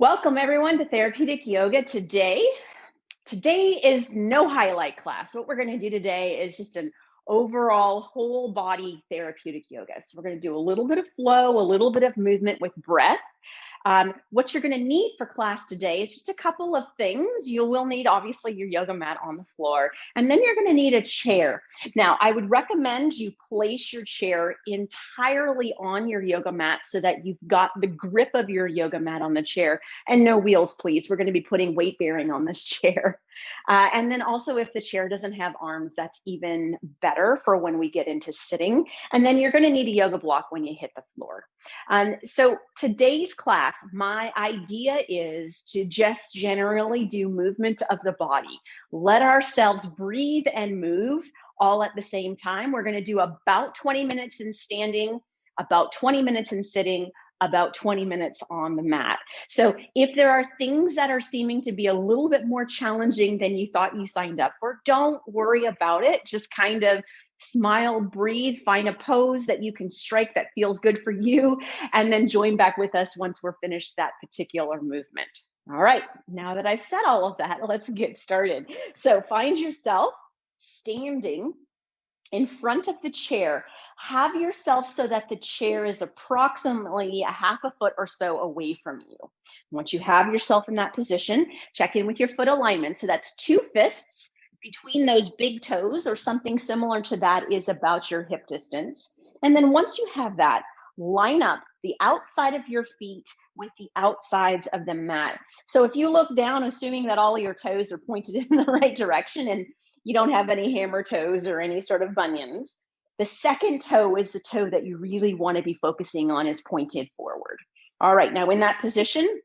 Welcome everyone to Therapeutic Yoga. Today is no highlight class. What we're going to do today is just an overall whole body therapeutic yoga. So we're going to do a little bit of flow, a little bit of movement with breath. What you're going to need for class today is just a couple of things. You will need, obviously, your yoga mat on the floor, and then you're going to need a chair. Now, I would recommend you place your chair entirely on your yoga mat so that you've got the grip of your yoga mat on the chair, and no wheels, please. We're going to be putting weight bearing on this chair. And then also, if the chair doesn't have arms, that's even better for when we get into sitting. And then you're going to need a yoga block when you hit the floor. So today's class, my idea is to just generally do movement of the body. Let ourselves breathe and move all at the same time. We're going to do about 20 minutes in standing, about 20 minutes in sitting, about 20 minutes on the mat. So if there are things that are seeming to be a little bit more challenging than you thought you signed up for, don't worry about it. Just kind of smile, breathe, find a pose that you can strike that feels good for you, and then join back with us once we're finished that particular movement. All right, now that I've said all of that, let's get started. So find yourself standing in front of the chair. Have yourself so that the chair is approximately a half a foot or so away from you. Once you have yourself in that position, check in with your foot alignment. So that's two fists between those big toes, or something similar to that is about your hip distance. And then once you have that, line up the outside of your feet with the outsides of the mat. So if you look down, assuming that all of your toes are pointed in the right direction and you don't have any hammer toes or any sort of bunions, the second toe is the toe that you really want to be focusing on, is pointed forward. All right, now in that position,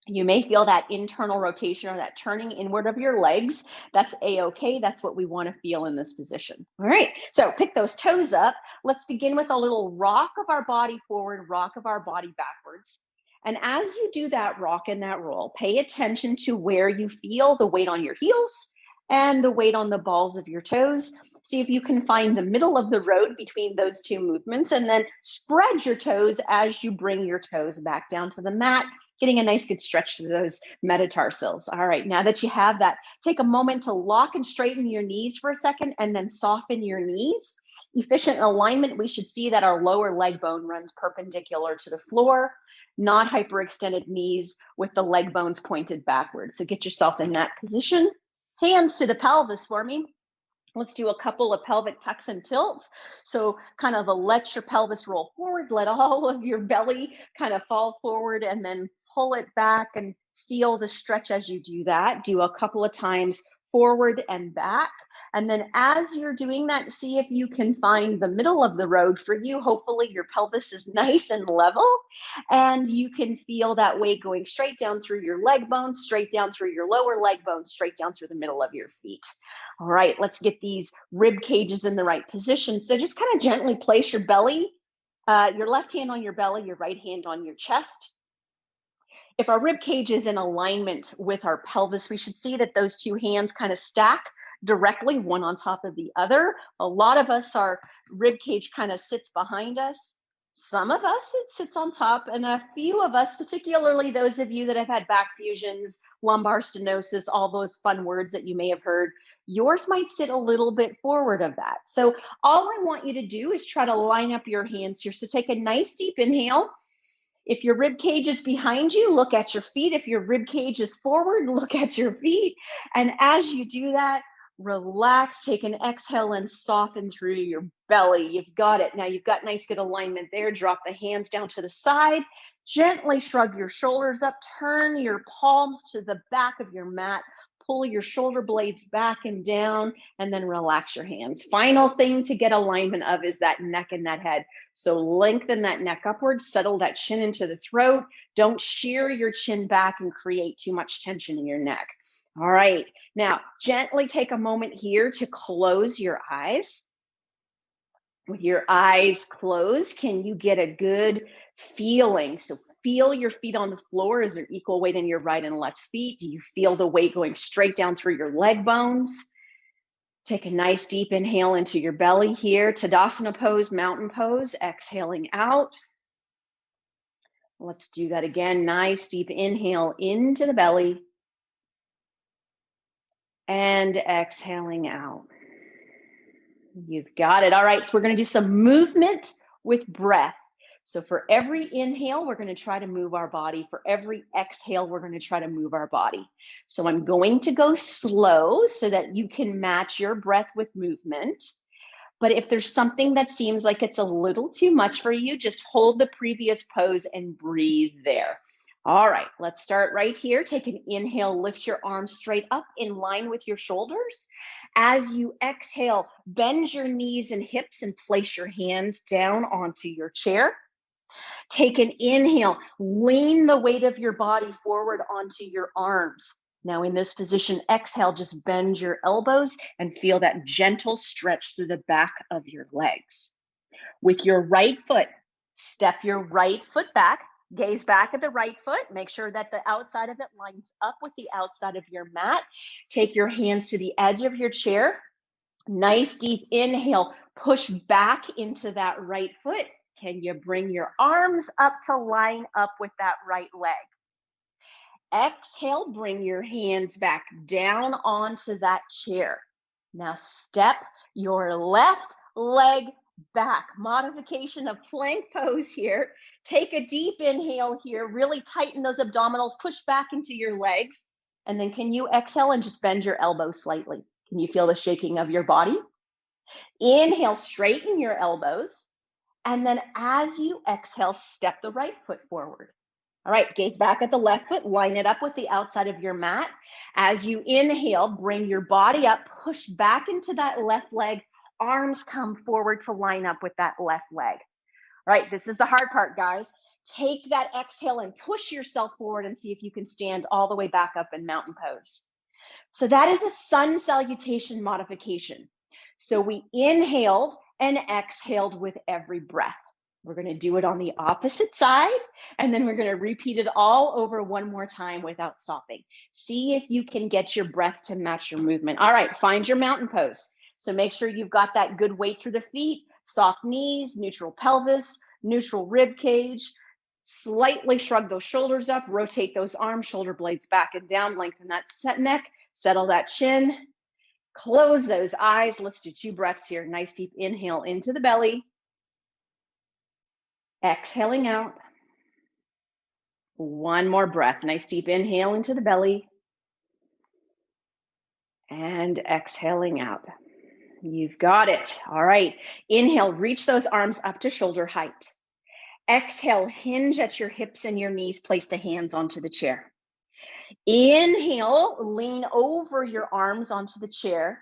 you may feel that internal rotation or that turning inward of your legs. That's a-okay. That's what we want to feel in this position. All right, so pick those toes up. Let's begin with a little rock of our body forward, rock of our body backwards. And as you do that rock and that roll, pay attention to where you feel the weight on your heels and the weight on the balls of your toes. See if you can find the middle of the road between those two movements, and then spread your toes as you bring your toes back down to the mat, getting a nice good stretch to those metatarsals. All right, now that you have that, take a moment to lock and straighten your knees for a second, and then soften your knees. Efficient alignment, we should see that our lower leg bone runs perpendicular to the floor, not hyperextended knees with the leg bones pointed backwards. So get yourself in that position. Hands to the pelvis for me. Let's do a couple of pelvic tucks and tilts. So kind of let your pelvis roll forward, let all of your belly kind of fall forward, and then pull it back and feel the stretch as you do that. Do a couple of times forward and back. And then as you're doing that, see if you can find the middle of the road for you. Hopefully your pelvis is nice and level, and you can feel that weight going straight down through your leg bones, straight down through your lower leg bones, straight down through the middle of your feet. All right, let's get these rib cages in the right position. So just kind of gently place your belly, your left hand on your belly, your right hand on your chest. If our rib cage is in alignment with our pelvis, we should see that those two hands kind of stack directly, one on top of the other. A lot of us, our rib cage kind of sits behind us. Some of us, it sits on top, and a few of us, particularly those of you that have had back fusions, lumbar stenosis, all those fun words that you may have heard, yours might sit a little bit forward of that. So all I want you to do is try to line up your hands here. So take a nice deep inhale. If your rib cage is behind you, look at your feet. If your rib cage is forward, look at your feet. And as you do that, relax, take an exhale and soften through your belly. You've got it. Now you've got nice good alignment there. Drop the hands down to the side. Gently shrug your shoulders up. Turn your palms to the back of your mat. Pull your shoulder blades back and down, and then relax your hands. Final thing to get alignment of is that neck and that head. So lengthen that neck upwards, settle that chin into the throat. Don't shear your chin back and create too much tension in your neck. All right, now gently take a moment here to close your eyes. With your eyes closed, can you get a good feeling? So feel your feet on the floor. Is there equal weight in your right and left feet? Do you feel the weight going straight down through your leg bones? Take a nice deep inhale into your belly here. Tadasana pose, mountain pose, exhaling out. Let's do that again. Nice deep inhale into the belly and exhaling out. You've got it. All right, so we're going to do some movement with breath. So for every inhale, we're going to try to move our body. For every exhale, we're going to try to move our body. So I'm going to go slow so that you can match your breath with movement. But if there's something that seems like it's a little too much for you, just hold the previous pose and breathe there. All right, let's start right here. Take an inhale, lift your arms straight up in line with your shoulders. As you exhale, bend your knees and hips and place your hands down onto your chair. Take an inhale, lean the weight of your body forward onto your arms. Now in this position, exhale, just bend your elbows and feel that gentle stretch through the back of your legs. With your right foot, step your right foot back, gaze back at the right foot, make sure that the outside of it lines up with the outside of your mat. Take your hands to the edge of your chair. Nice deep inhale, push back into that right foot. Can you bring your arms up to line up with that right leg? Exhale, bring your hands back down onto that chair. Now step your left leg back. Modification of plank pose here. Take a deep inhale here. Really tighten those abdominals. Push back into your legs. And then can you exhale and just bend your elbows slightly? Can you feel the shaking of your body? Inhale, straighten your elbows. And then as you exhale, step the right foot forward. All right, gaze back at the left foot, line it up with the outside of your mat. As you inhale, bring your body up, push back into that left leg, arms come forward to line up with that left leg. All right, this is the hard part, guys. Take that exhale and push yourself forward and see if you can stand all the way back up in mountain pose. So that is a sun salutation modification. So we inhaled and exhaled with every breath. We're going to do it on the opposite side, and then we're going to repeat it all over one more time without stopping. See if you can get your breath to match your movement. All right, find your mountain pose. So make sure you've got that good weight through the feet, soft knees, neutral pelvis, neutral rib cage. Slightly shrug those shoulders up, rotate those arms, shoulder blades back and down, lengthen that neck, settle that chin, close those eyes. Let's do 2 breaths here. Nice deep inhale into the belly. Exhaling out. One more breath. Nice deep inhale into the belly. And exhaling out. You've got it. All right. Inhale, reach those arms up to shoulder height. Exhale, hinge at your hips and your knees. Place the hands onto the chair. Inhale, lean over your arms onto the chair.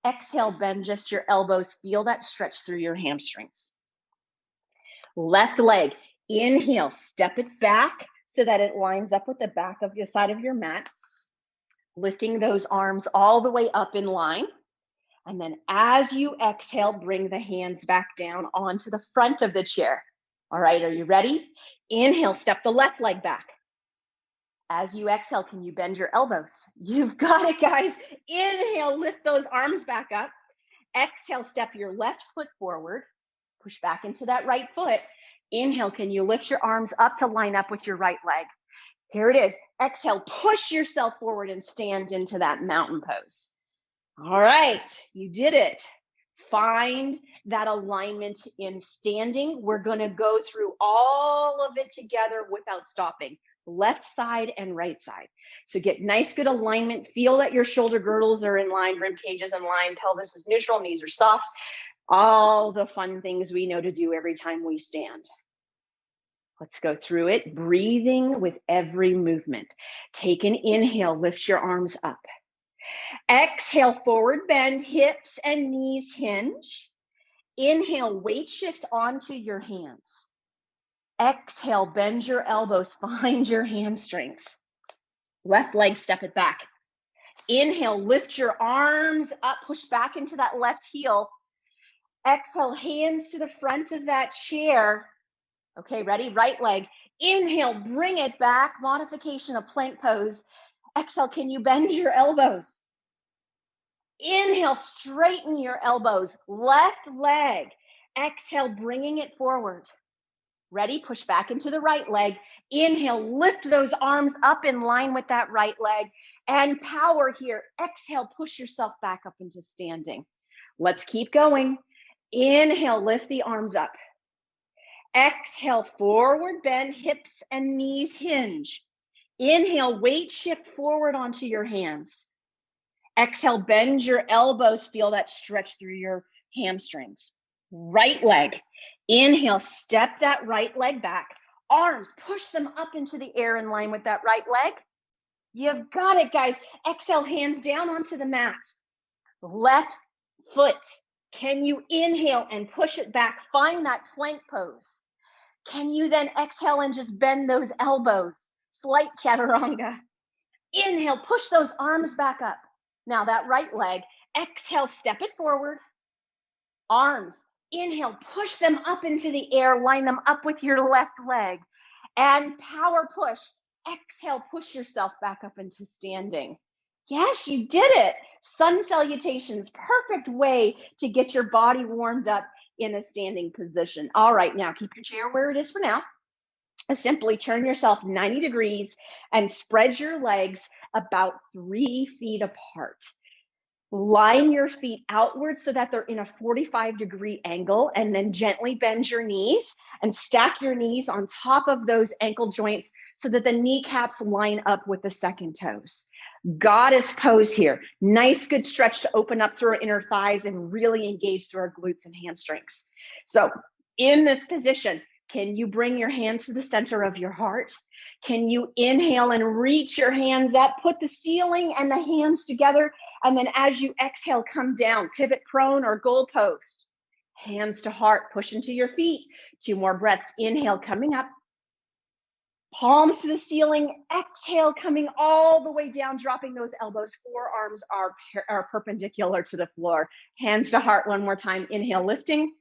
Exhale, bend just your elbows. Feel that stretch through your hamstrings. Left leg, inhale, step it back so that it lines up with the back of the side of your mat. Lifting those arms all the way up in line. And then as you exhale, bring the hands back down onto the front of the chair. All right, are you ready? Inhale, step the left leg back. As you exhale, can you bend your elbows? You've got it, guys. Inhale, lift those arms back up. Exhale, step your left foot forward. Push back into that right foot. Inhale, can you lift your arms up to line up with your right leg? Here it is. Exhale, push yourself forward and stand into that mountain pose. All right, you did it. Find that alignment in standing. We're going to go through all of it together without stopping. Left side and right side. So get nice, good alignment. Feel that your shoulder girdles are in line, rib cage is in line, pelvis is neutral, knees are soft. All the fun things we know to do every time we stand. Let's go through it, breathing with every movement. Take an inhale, lift your arms up. Exhale, forward bend, hips and knees hinge. Inhale, weight shift onto your hands. Exhale, bend your elbows, find your hamstrings. Left leg, step it back. Inhale, lift your arms up, push back into that left heel. Exhale, hands to the front of that chair. Okay, ready? Right leg. Inhale, bring it back. Modification of plank pose. Exhale, can you bend your elbows? Inhale, straighten your elbows. Left leg. Exhale, bringing it forward. Ready? Push back into the right leg. Inhale, lift those arms up in line with that right leg and power here. Exhale, push yourself back up into standing. Let's keep going. Inhale, lift the arms up. Exhale, forward bend, hips and knees hinge. Inhale, weight shift forward onto your hands. Exhale, bend your elbows, feel that stretch through your hamstrings. Right leg. Inhale, step that right leg back. Arms, push them up into the air in line with that right leg. You've got it, guys. Exhale, hands down onto the mat. Left foot. Can you inhale and push it back? Find that plank pose. Can you then exhale and just bend those elbows? Slight chaturanga. Inhale, push those arms back up. Now that right leg, exhale, step it forward. Arms, inhale, push them up into the air, line them up with your left leg. And power push. Exhale, push yourself back up into standing. Yes, you did it. Sun salutations, perfect way to get your body warmed up in a standing position. All right, now keep your chair where it is for now. Simply turn yourself 90 degrees and spread your legs about 3 feet apart. Line your feet outward so that they're in a 45-degree angle, and then gently bend your knees and stack your knees on top of those ankle joints so that the kneecaps line up with the second toes. Goddess pose here. Nice, good stretch to open up through our inner thighs and really engage through our glutes and hamstrings. So in this position, can you bring your hands to the center of your heart? Can you inhale and reach your hands up, put the ceiling and the hands together, and then as you exhale, come down, pivot prone or goal post. Hands to heart, push into your feet. 2 more breaths. Inhale, coming up. Palms to the ceiling. Exhale, coming all the way down, dropping those elbows. Forearms are perpendicular to the floor. Hands to heart one more time. Inhale, lifting.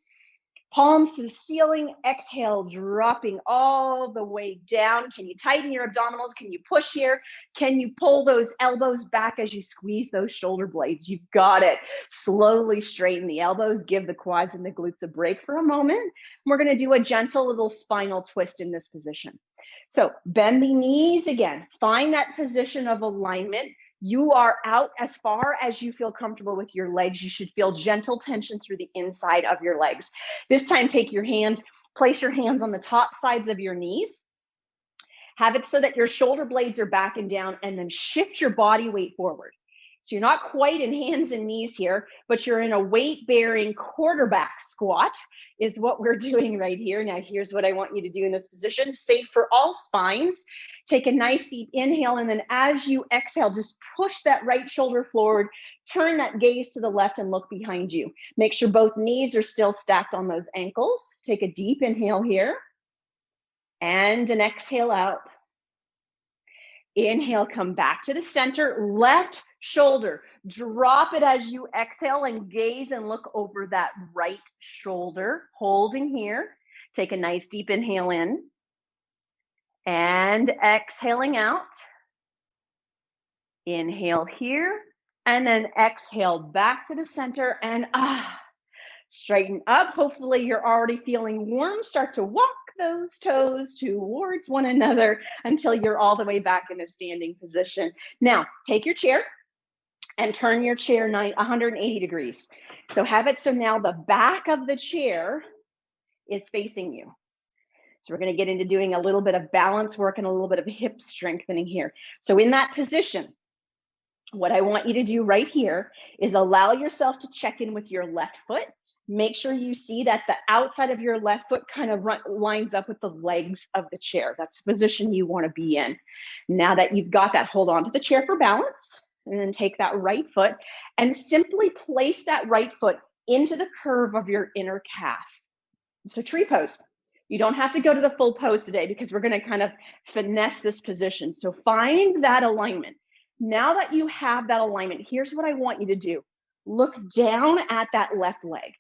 Palms to the ceiling. Exhale, dropping all the way down. Can you tighten your abdominals? Can you push here? Can you pull those elbows back as you squeeze those shoulder blades? You've got it. Slowly straighten the elbows. Give the quads and the glutes a break for a moment. We're going to do a gentle little spinal twist in this position. So bend the knees again. Find that position of alignment. You are out as far as you feel comfortable with your legs. You should feel gentle tension through the inside of your legs. This time, take your hands, place your hands on the top sides of your knees. Have it so that your shoulder blades are back and down, and then shift your body weight forward. So you're not quite in hands and knees here, but you're in a weight-bearing quarterback squat is what we're doing right here. Now, here's what I want you to do in this position. Safe for all spines. Take a nice deep inhale, and then as you exhale, just push that right shoulder forward, turn that gaze to the left and look behind you. Make sure both knees are still stacked on those ankles. Take a deep inhale here, and an exhale out. Inhale, come back to the center, left shoulder. Drop it as you exhale and gaze and look over that right shoulder, holding here. Take a nice deep inhale in and exhaling out. Inhale here and then exhale back to the center and straighten up. Hopefully you're already feeling warm. Start to walk those toes towards one another until you're all the way back in a standing position. Now, take your chair and turn your chair 180 degrees. So have it so now the back of the chair is facing you. So we're going to get into doing a little bit of balance work and a little bit of hip strengthening here. So in that position, what I want you to do right here is allow yourself to check in with your left foot. Make sure you see that the outside of your left foot kind of lines up with the legs of the chair. That's the position you want to be in. Now that you've got that, hold on to the chair for balance, and then take that right foot and simply place that right foot into the curve of your inner calf. So tree pose. You don't have to go to the full pose today because we're going to kind of finesse this position. So find that alignment. Now that you have that alignment, here's what I want you to do. Look down at that left leg.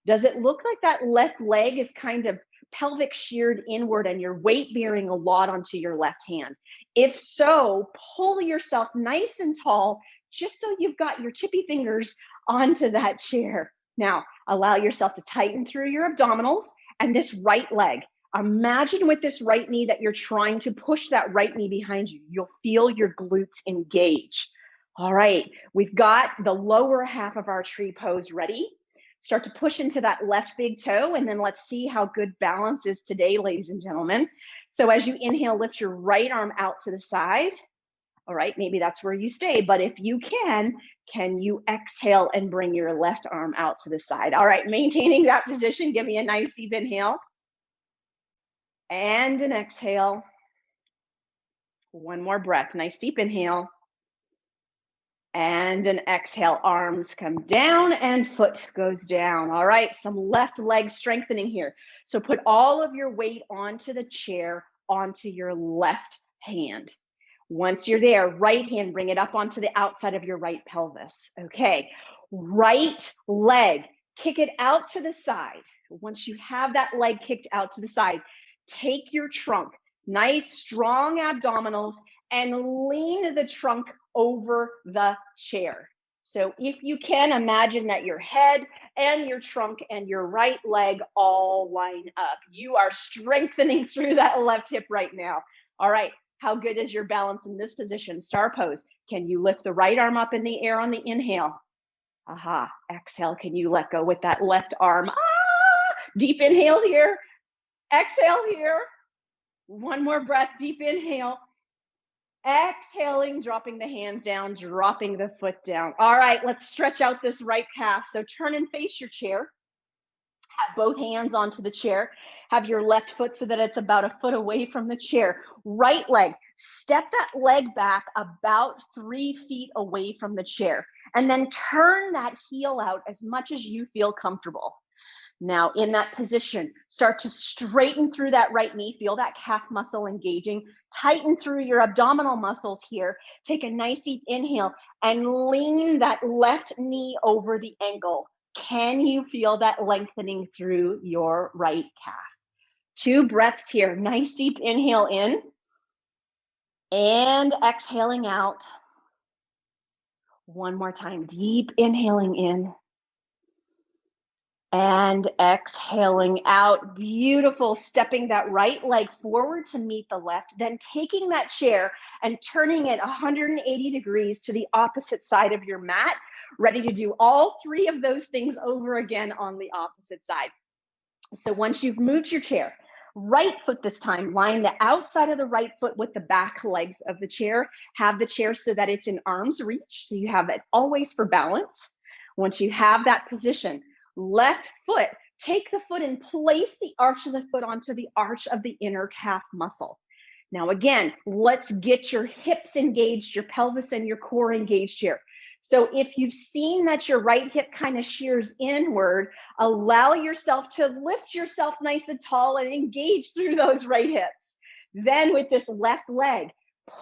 Does it look like that left leg is kind of pelvic sheared inward and you're weight bearing a lot onto your left hand? If so, pull yourself nice and tall, just so you've got your chippy fingers onto that chair. Now, allow yourself to tighten through your abdominals and this right leg. Imagine with this right knee that you're trying to push that right knee behind you. You'll feel your glutes engage. All right, we've got the lower half of our tree pose ready. Start to push into that left big toe, and then let's see how good balance is today, ladies and gentlemen. So as you inhale, lift your right arm out to the side. All right, maybe that's where you stay, but if you can you exhale and bring your left arm out to the side? All right, maintaining that position, give me a nice deep inhale and an exhale. One more breath, nice deep inhale and an exhale. Arms come down and foot goes down. All right, some left leg strengthening here. So put all of your weight onto the chair, onto your left hand. Once you're there, right hand, bring it up onto the outside of your right pelvis. Okay, right leg, kick it out to the side. Once you have that leg kicked out to the side, take your trunk, nice strong abdominals, and lean the trunk over the chair. So if you can, imagine that your head and your trunk and your right leg all line up. You are strengthening through that left hip right now. All right, how good is your balance in this position? Star pose. Can you lift the right arm up in the air on the inhale? Aha, exhale, can you let go with that left arm? Deep inhale here, exhale here. One more breath, deep inhale. Exhaling, dropping the hands down, dropping the foot down. All right, let's stretch out this right calf. So turn and face your chair. Have both hands onto the chair. Have your left foot so that it's about a foot away from the chair. Right leg, step that leg back about 3 feet away from the chair. And then turn that heel out as much as you feel comfortable. Now, in that position, start to straighten through that right knee. Feel that calf muscle engaging. Tighten through your abdominal muscles here. Take a nice deep inhale and lean that left knee over the ankle. Can you feel that lengthening through your right calf? 2 breaths here. Nice deep inhale in and exhaling out. One more time. Deep inhaling in and exhaling out. Beautiful. Stepping that right leg forward to meet the left, then taking that chair and turning it 180 degrees to the opposite side of your mat. Ready to do all 3 of those things over again on the opposite side. So once you've moved your chair, right foot this time, line the outside of the right foot with the back legs of the chair. Have the chair so that it's in arm's reach. So you have it always for balance. Once you have that position, left foot, take the foot and place the arch of the foot onto the arch of the inner calf muscle. Now, again, let's get your hips engaged, your pelvis and your core engaged here. So if you've seen that your right hip kind of shears inward, allow yourself to lift yourself nice and tall and engage through those right hips. Then with this left leg,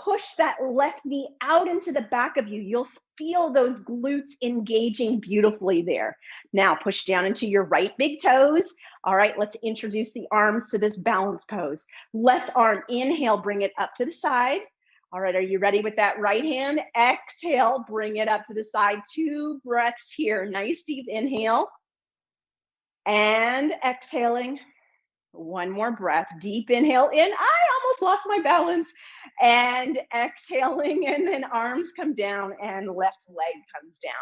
push that left knee out into the back of you. You'll feel those glutes engaging beautifully there. Now push down into your right big toes. All right, let's introduce the arms to this balance pose. Left arm, inhale, bring it up to the side. All right, are you ready with that right hand? Exhale, bring it up to the side. 2 breaths here. Nice deep inhale. And exhaling. One more breath. Deep inhale in. I almost lost my balance. And exhaling, and then arms come down and left leg comes down.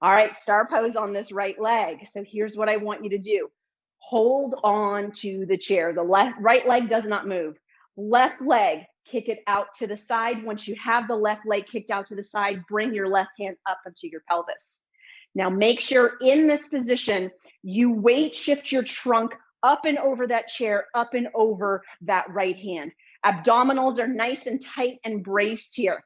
All right, star pose on this right leg. So here's what I want you to do. Hold on to the chair. The right leg does not move. Left leg, kick it out to the side. Once you have the left leg kicked out to the side, bring your left hand up into your pelvis. Now make sure in this position, you weight shift your trunk up and over that chair, up and over that right hand. Abdominals are nice and tight and braced here.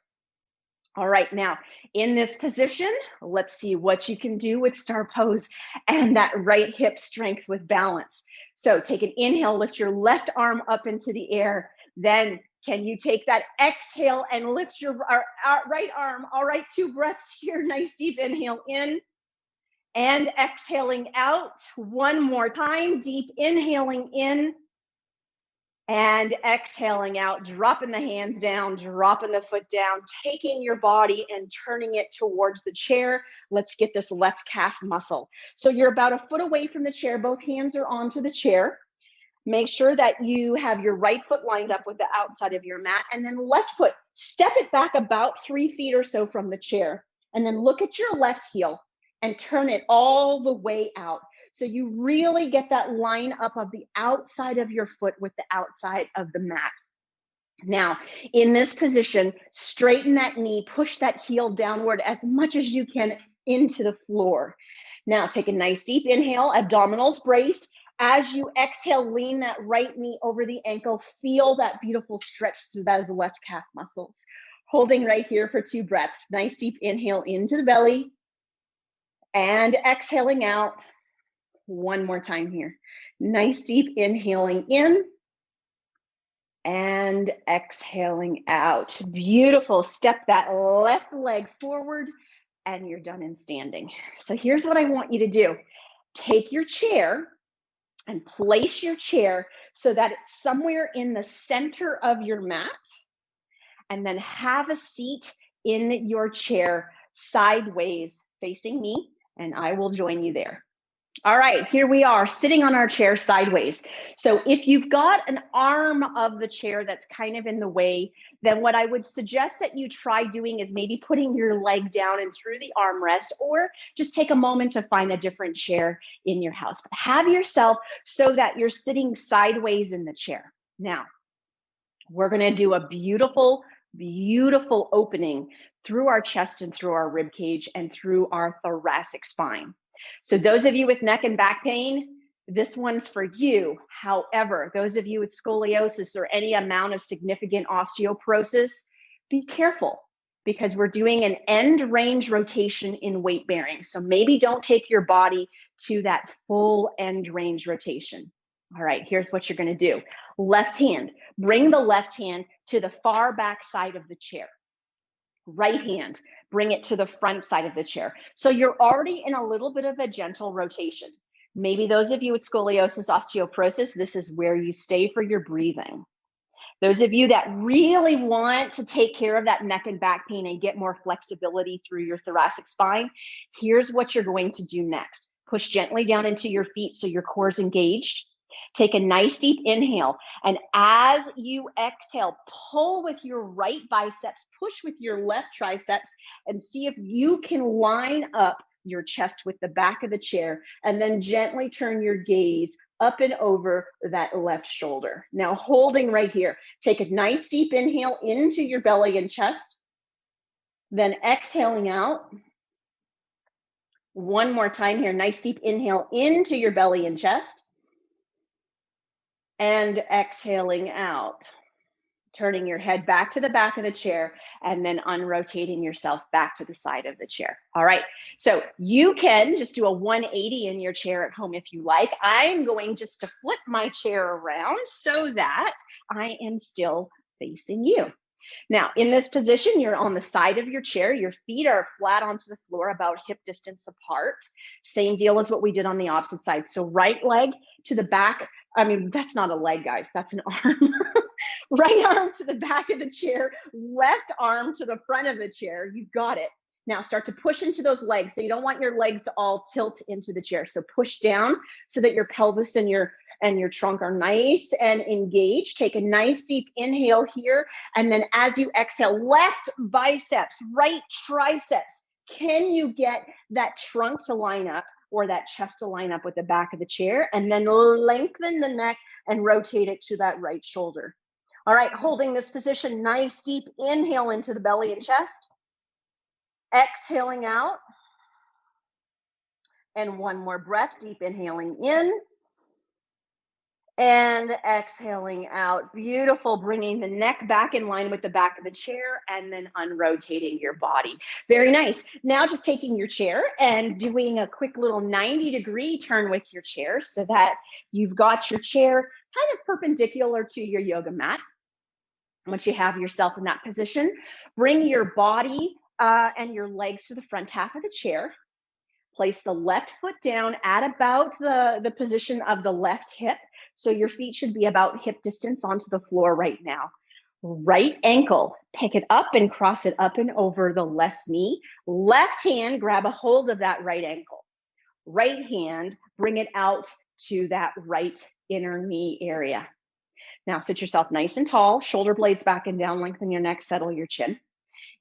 All right, now in this position, let's see what you can do with star pose and that right hip strength with balance. So take an inhale, lift your left arm up into the air. Then can you take that exhale and lift your right arm? All right, 2 breaths here. Nice deep inhale in and exhaling out. One more time, deep inhaling in and exhaling out, dropping the hands down, dropping the foot down, taking your body and turning it towards the chair. Let's get this left calf muscle. So you're about a foot away from the chair. Both hands are onto the chair. Make sure that you have your right foot lined up with the outside of your mat, and then left foot, step it back about 3 feet or so from the chair, and then look at your left heel and turn it all the way out. So you really get that line up of the outside of your foot with the outside of the mat. Now, in this position, straighten that knee, push that heel downward as much as you can into the floor. Now, take a nice deep inhale, abdominals braced. As you exhale, lean that right knee over the ankle. Feel that beautiful stretch through those left calf muscles. Holding right here for 2 breaths. Nice deep inhale into the belly and exhaling out. One more time here. Nice deep inhaling in and exhaling out. Beautiful. Step that left leg forward and you're done in standing. So here's what I want you to do. Take your chair and place your chair so that it's somewhere in the center of your mat, and then have a seat in your chair sideways facing me, and I will join you there. All right, here we are sitting on our chair sideways. So if you've got an arm of the chair that's kind of in the way, then what I would suggest that you try doing is maybe putting your leg down and through the armrest, or just take a moment to find a different chair in your house. But have yourself so that you're sitting sideways in the chair. Now, we're going to do a beautiful, beautiful opening through our chest and through our rib cage and through our thoracic spine. So those of you with neck and back pain, this one's for you. However, those of you with scoliosis or any amount of significant osteoporosis, be careful, because we're doing an end range rotation in weight bearing. So maybe don't take your body to that full end range rotation. All right, here's what you're going to do. Left hand, bring the left hand to the far back side of the chair. Right hand, bring it to the front side of the chair. So you're already in a little bit of a gentle rotation. Maybe those of you with scoliosis, osteoporosis, this is where you stay for your breathing. Those of you that really want to take care of that neck and back pain and get more flexibility through your thoracic spine, here's what you're going to do next. Push gently down into your feet so your core is engaged. Take a nice deep inhale, and as you exhale, pull with your right biceps, push with your left triceps, and see if you can line up your chest with the back of the chair, and then gently turn your gaze up and over that left shoulder. Now, holding right here, take a nice deep inhale into your belly and chest, then exhaling out. One more time here, nice deep inhale into your belly and chest. And exhaling out, turning your head back to the back of the chair and then unrotating yourself back to the side of the chair. All right, so you can just do a 180 in your chair at home if you like. I'm going just to flip my chair around so that I am still facing you. Now, in this position, you're on the side of your chair. Your feet are flat onto the floor, about hip distance apart. Same deal as what we did on the opposite side. So right leg to the back. I mean, that's not a leg, guys. That's an arm. Right arm to the back of the chair, left arm to the front of the chair. You've got it. Now start to push into those legs. So you don't want your legs to all tilt into the chair. So push down so that your pelvis and your trunk are nice and engaged. Take a nice deep inhale here. And then as you exhale, left biceps, right triceps. Can you get that trunk to line up or that chest to line up with the back of the chair? And then lengthen the neck and rotate it to that right shoulder. All right, holding this position, nice deep inhale into the belly and chest. Exhaling out. And one more breath, deep inhaling in. And exhaling out. Beautiful, bringing the neck back in line with the back of the chair and then unrotating your body. Very nice. Now just taking your chair and doing a quick little 90-degree turn with your chair so that you've got your chair kind of perpendicular to your yoga mat. Once you have yourself in that position, bring your body and your legs to the front half of the chair. Place the left foot down at about the position of the left hip. So your feet should be about hip distance onto the floor right now. Right ankle, pick it up and cross it up and over the left knee. Left hand, grab a hold of that right ankle. Right hand, bring it out to that right inner knee area. Now sit yourself nice and tall, shoulder blades back and down, lengthen your neck, settle your chin.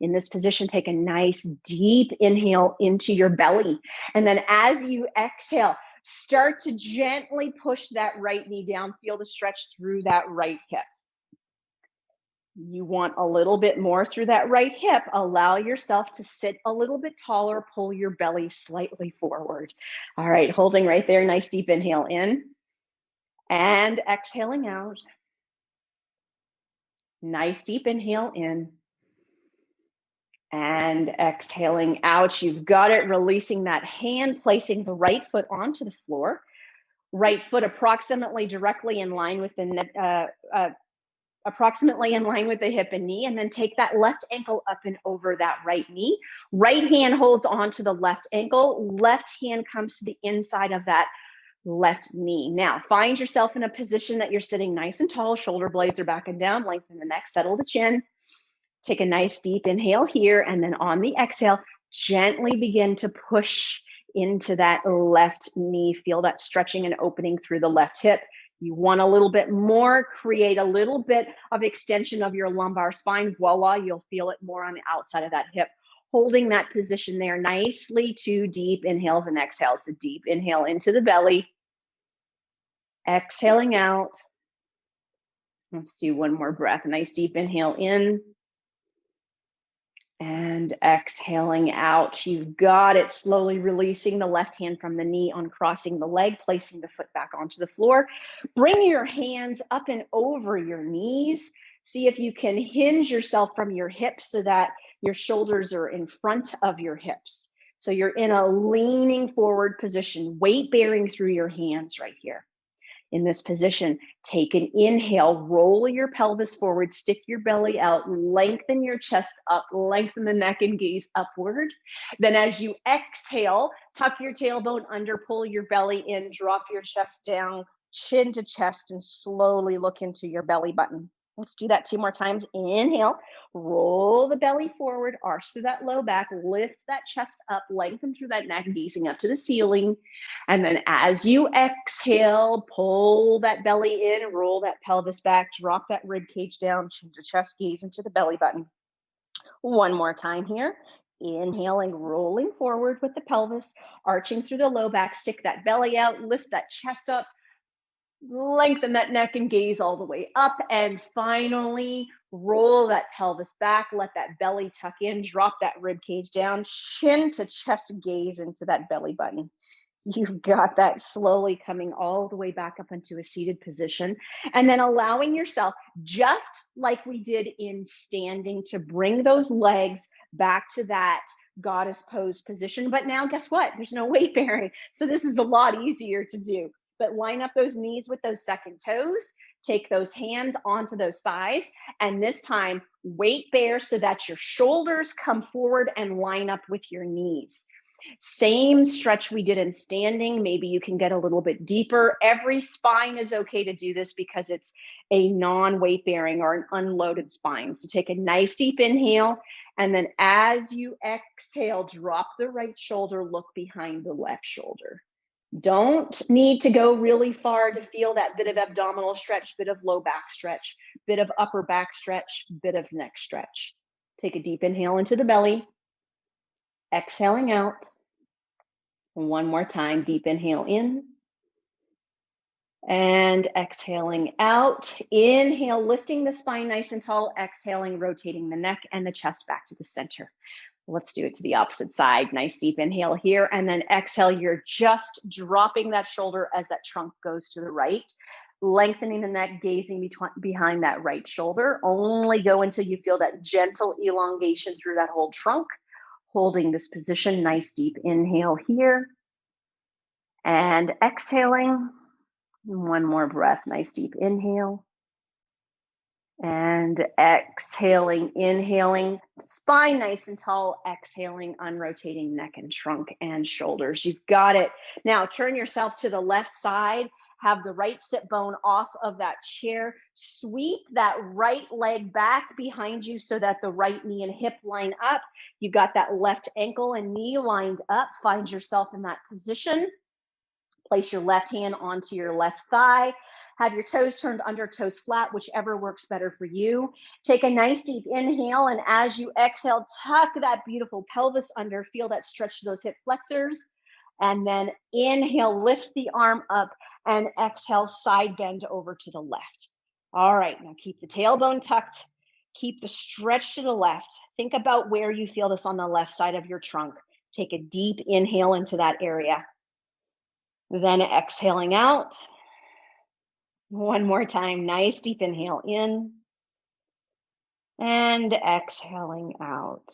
In this position, take a nice deep inhale into your belly. And then as you exhale, start to gently push that right knee down. Feel the stretch through that right hip. You want a little bit more through that right hip. Allow yourself to sit a little bit taller. Pull your belly slightly forward. All right, holding right there. Nice deep inhale in and exhaling out. Nice deep inhale in and exhaling out. You've got it. Releasing that hand, placing the right foot onto the floor. Right foot approximately directly in line with the approximately in line with the hip and knee, and then take that left ankle up and over that right knee. Right hand holds onto the left ankle. Left hand comes to the inside of that left knee. Now, find yourself in a position that you're sitting nice and tall. Shoulder blades are back and down. Lengthen the neck, settle the chin. Take a nice deep inhale here, and then on the exhale, gently begin to push into that left knee. Feel that stretching and opening through the left hip. You want a little bit more, create a little bit of extension of your lumbar spine. Voila, you'll feel it more on the outside of that hip. Holding that position there nicely, 2 deep inhales and exhales. So deep inhale into the belly, exhaling out. Let's do one more breath. Nice deep inhale in and exhaling out. You've got it. Slowly releasing the left hand from the knee, uncrossing the leg, placing the foot back onto the floor. Bring your hands up and over your knees. See if you can hinge yourself from your hips so that your shoulders are in front of your hips. So you're in a leaning forward position, weight bearing through your hands right here. In this position, take an inhale, roll your pelvis forward, stick your belly out, lengthen your chest up, lengthen the neck and gaze upward. Then as you exhale, tuck your tailbone under, pull your belly in, drop your chest down, chin to chest, and slowly look into your belly button. Let's do that 2 more times. Inhale, roll the belly forward, arch through that low back, lift that chest up, lengthen through that neck, gazing up to the ceiling. And then as you exhale, pull that belly in, roll that pelvis back, drop that rib cage down, chin to chest, gaze into the belly button. One more time here. Inhaling, rolling forward with the pelvis, arching through the low back, stick that belly out, lift that chest up, lengthen that neck and gaze all the way up. And finally, roll that pelvis back, let that belly tuck in, drop that rib cage down, chin to chest, gaze into that belly button. You've got that. Slowly coming all the way back up into a seated position, and then allowing yourself, just like we did in standing, to bring those legs back to that goddess pose position. But now guess what? There's no weight bearing. So this is a lot easier to do. But line up those knees with those second toes, take those hands onto those thighs, and this time weight bear so that your shoulders come forward and line up with your knees. Same stretch we did in standing. Maybe you can get a little bit deeper. Every spine is okay to do this because it's a non-weight bearing or an unloaded spine. So take a nice deep inhale, and then as you exhale, drop the right shoulder, look behind the left shoulder. Don't need to go really far to feel that bit of abdominal stretch, bit of low back stretch, bit of upper back stretch, bit of neck stretch. Take a deep inhale into the belly, exhaling out. One more time, deep inhale in and exhaling out. Inhale, lifting the spine nice and tall, exhaling, rotating the neck and the chest back to the center. Let's do it to the opposite side. Nice deep inhale here, and then exhale. You're just dropping that shoulder as that trunk goes to the right, lengthening the neck, gazing behind that right shoulder. Only go until you feel that gentle elongation through that whole trunk. Holding this position, nice deep inhale here, and exhaling. One more breath, nice deep inhale. And exhaling, inhaling, spine nice and tall, exhaling, unrotating neck and trunk and shoulders. You've got it. Now turn yourself to the left side, have the right sit bone off of that chair, sweep that right leg back behind you so that the right knee and hip line up. You got that left ankle and knee lined up. Find yourself in that position. Place your left hand onto your left thigh. Have your toes turned under, toes flat, whichever works better for you. Take a nice deep inhale, and as you exhale, tuck that beautiful pelvis under. Feel that stretch to those hip flexors. And then inhale, lift the arm up, and exhale, side bend over to the left. All right, now keep the tailbone tucked. Keep the stretch to the left. Think about where you feel this on the left side of your trunk. Take a deep inhale into that area. Then exhaling out. One more time, nice deep inhale in. And exhaling out.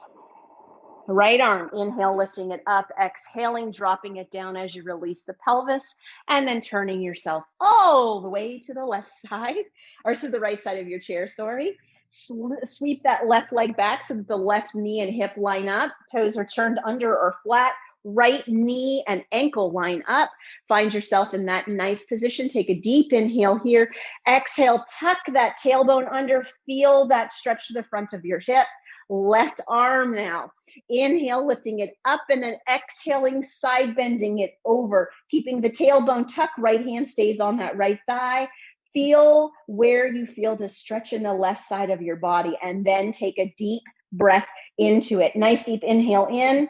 Right arm, inhale, lifting it up, exhaling, dropping it down as you release the pelvis, and then turning yourself all the way to the left side, or to the right side of your chair, sorry. Sweep that left leg back so that the left knee and hip line up, toes are turned under or flat, right knee and ankle line up. Find yourself in that nice position. Take a deep inhale here. Exhale, tuck that tailbone under, feel that stretch to the front of your hip. Left arm now. Inhale, lifting it up, and then exhaling, side bending it over. Keeping the tailbone tucked, right hand stays on that right thigh. Feel where you feel the stretch in the left side of your body, and then take a deep breath into it. Nice deep inhale in,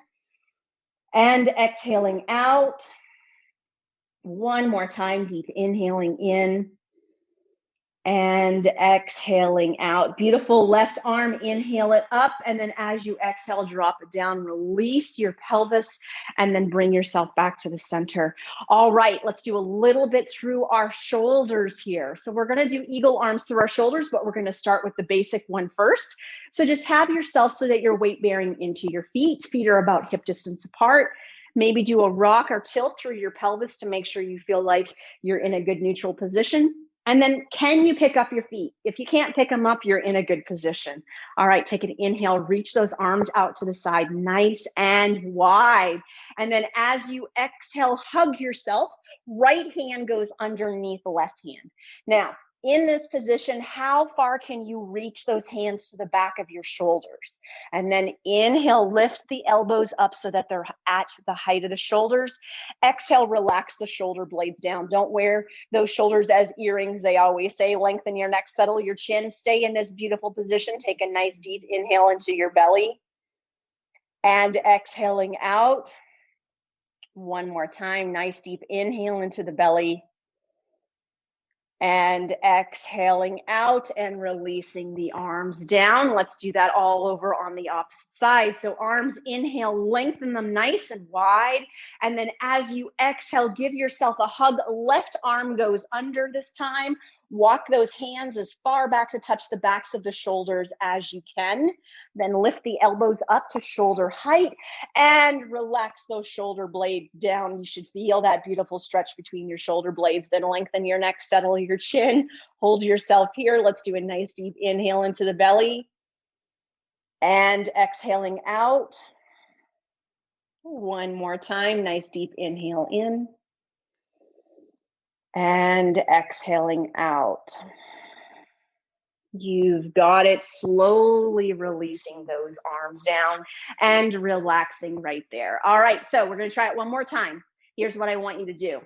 and exhaling out. One more time, deep inhaling in, and exhaling out. Beautiful. Left arm, inhale it up, and then as you exhale, drop it down, release your pelvis, and then bring yourself back to the center. All right, let's do a little bit through our shoulders here. So we're going to do eagle arms through our shoulders, but we're going to start with the basic one first. So just have yourself so that you're weight bearing into your feet. Feet are about hip distance apart. Maybe do a rock or tilt through your pelvis to make sure you feel like you're in a good neutral position. And then can you pick up your feet? If you can't pick them up, you're in a good position. All right, take an inhale, reach those arms out to the side, nice and wide. And then as you exhale, hug yourself. Right hand goes underneath the left hand. Now, in this position, how far can you reach those hands to the back of your shoulders? And then inhale, lift the elbows up so that they're at the height of the shoulders. Exhale, relax the shoulder blades down. Don't wear those shoulders as earrings. They always say lengthen your neck, settle your chin, stay in this beautiful position. Take a nice deep inhale into your belly and exhaling out. One more time, nice deep inhale into the belly and exhaling out and releasing the arms down. Let's do that all over on the opposite side. So arms, inhale, lengthen them nice and wide. And then as you exhale, give yourself a hug. Left arm goes under this time. Walk those hands as far back to touch the backs of the shoulders as you can. Then lift the elbows up to shoulder height and relax those shoulder blades down. You should feel that beautiful stretch between your shoulder blades. Then lengthen your neck, settle your chin, hold yourself here. Let's do a nice deep inhale into the belly and exhaling out. One more time, nice deep inhale in and exhaling out. You've got it. Slowly releasing those arms down and relaxing right there. All right, so we're going to try it one more time. Here's what I want you to do.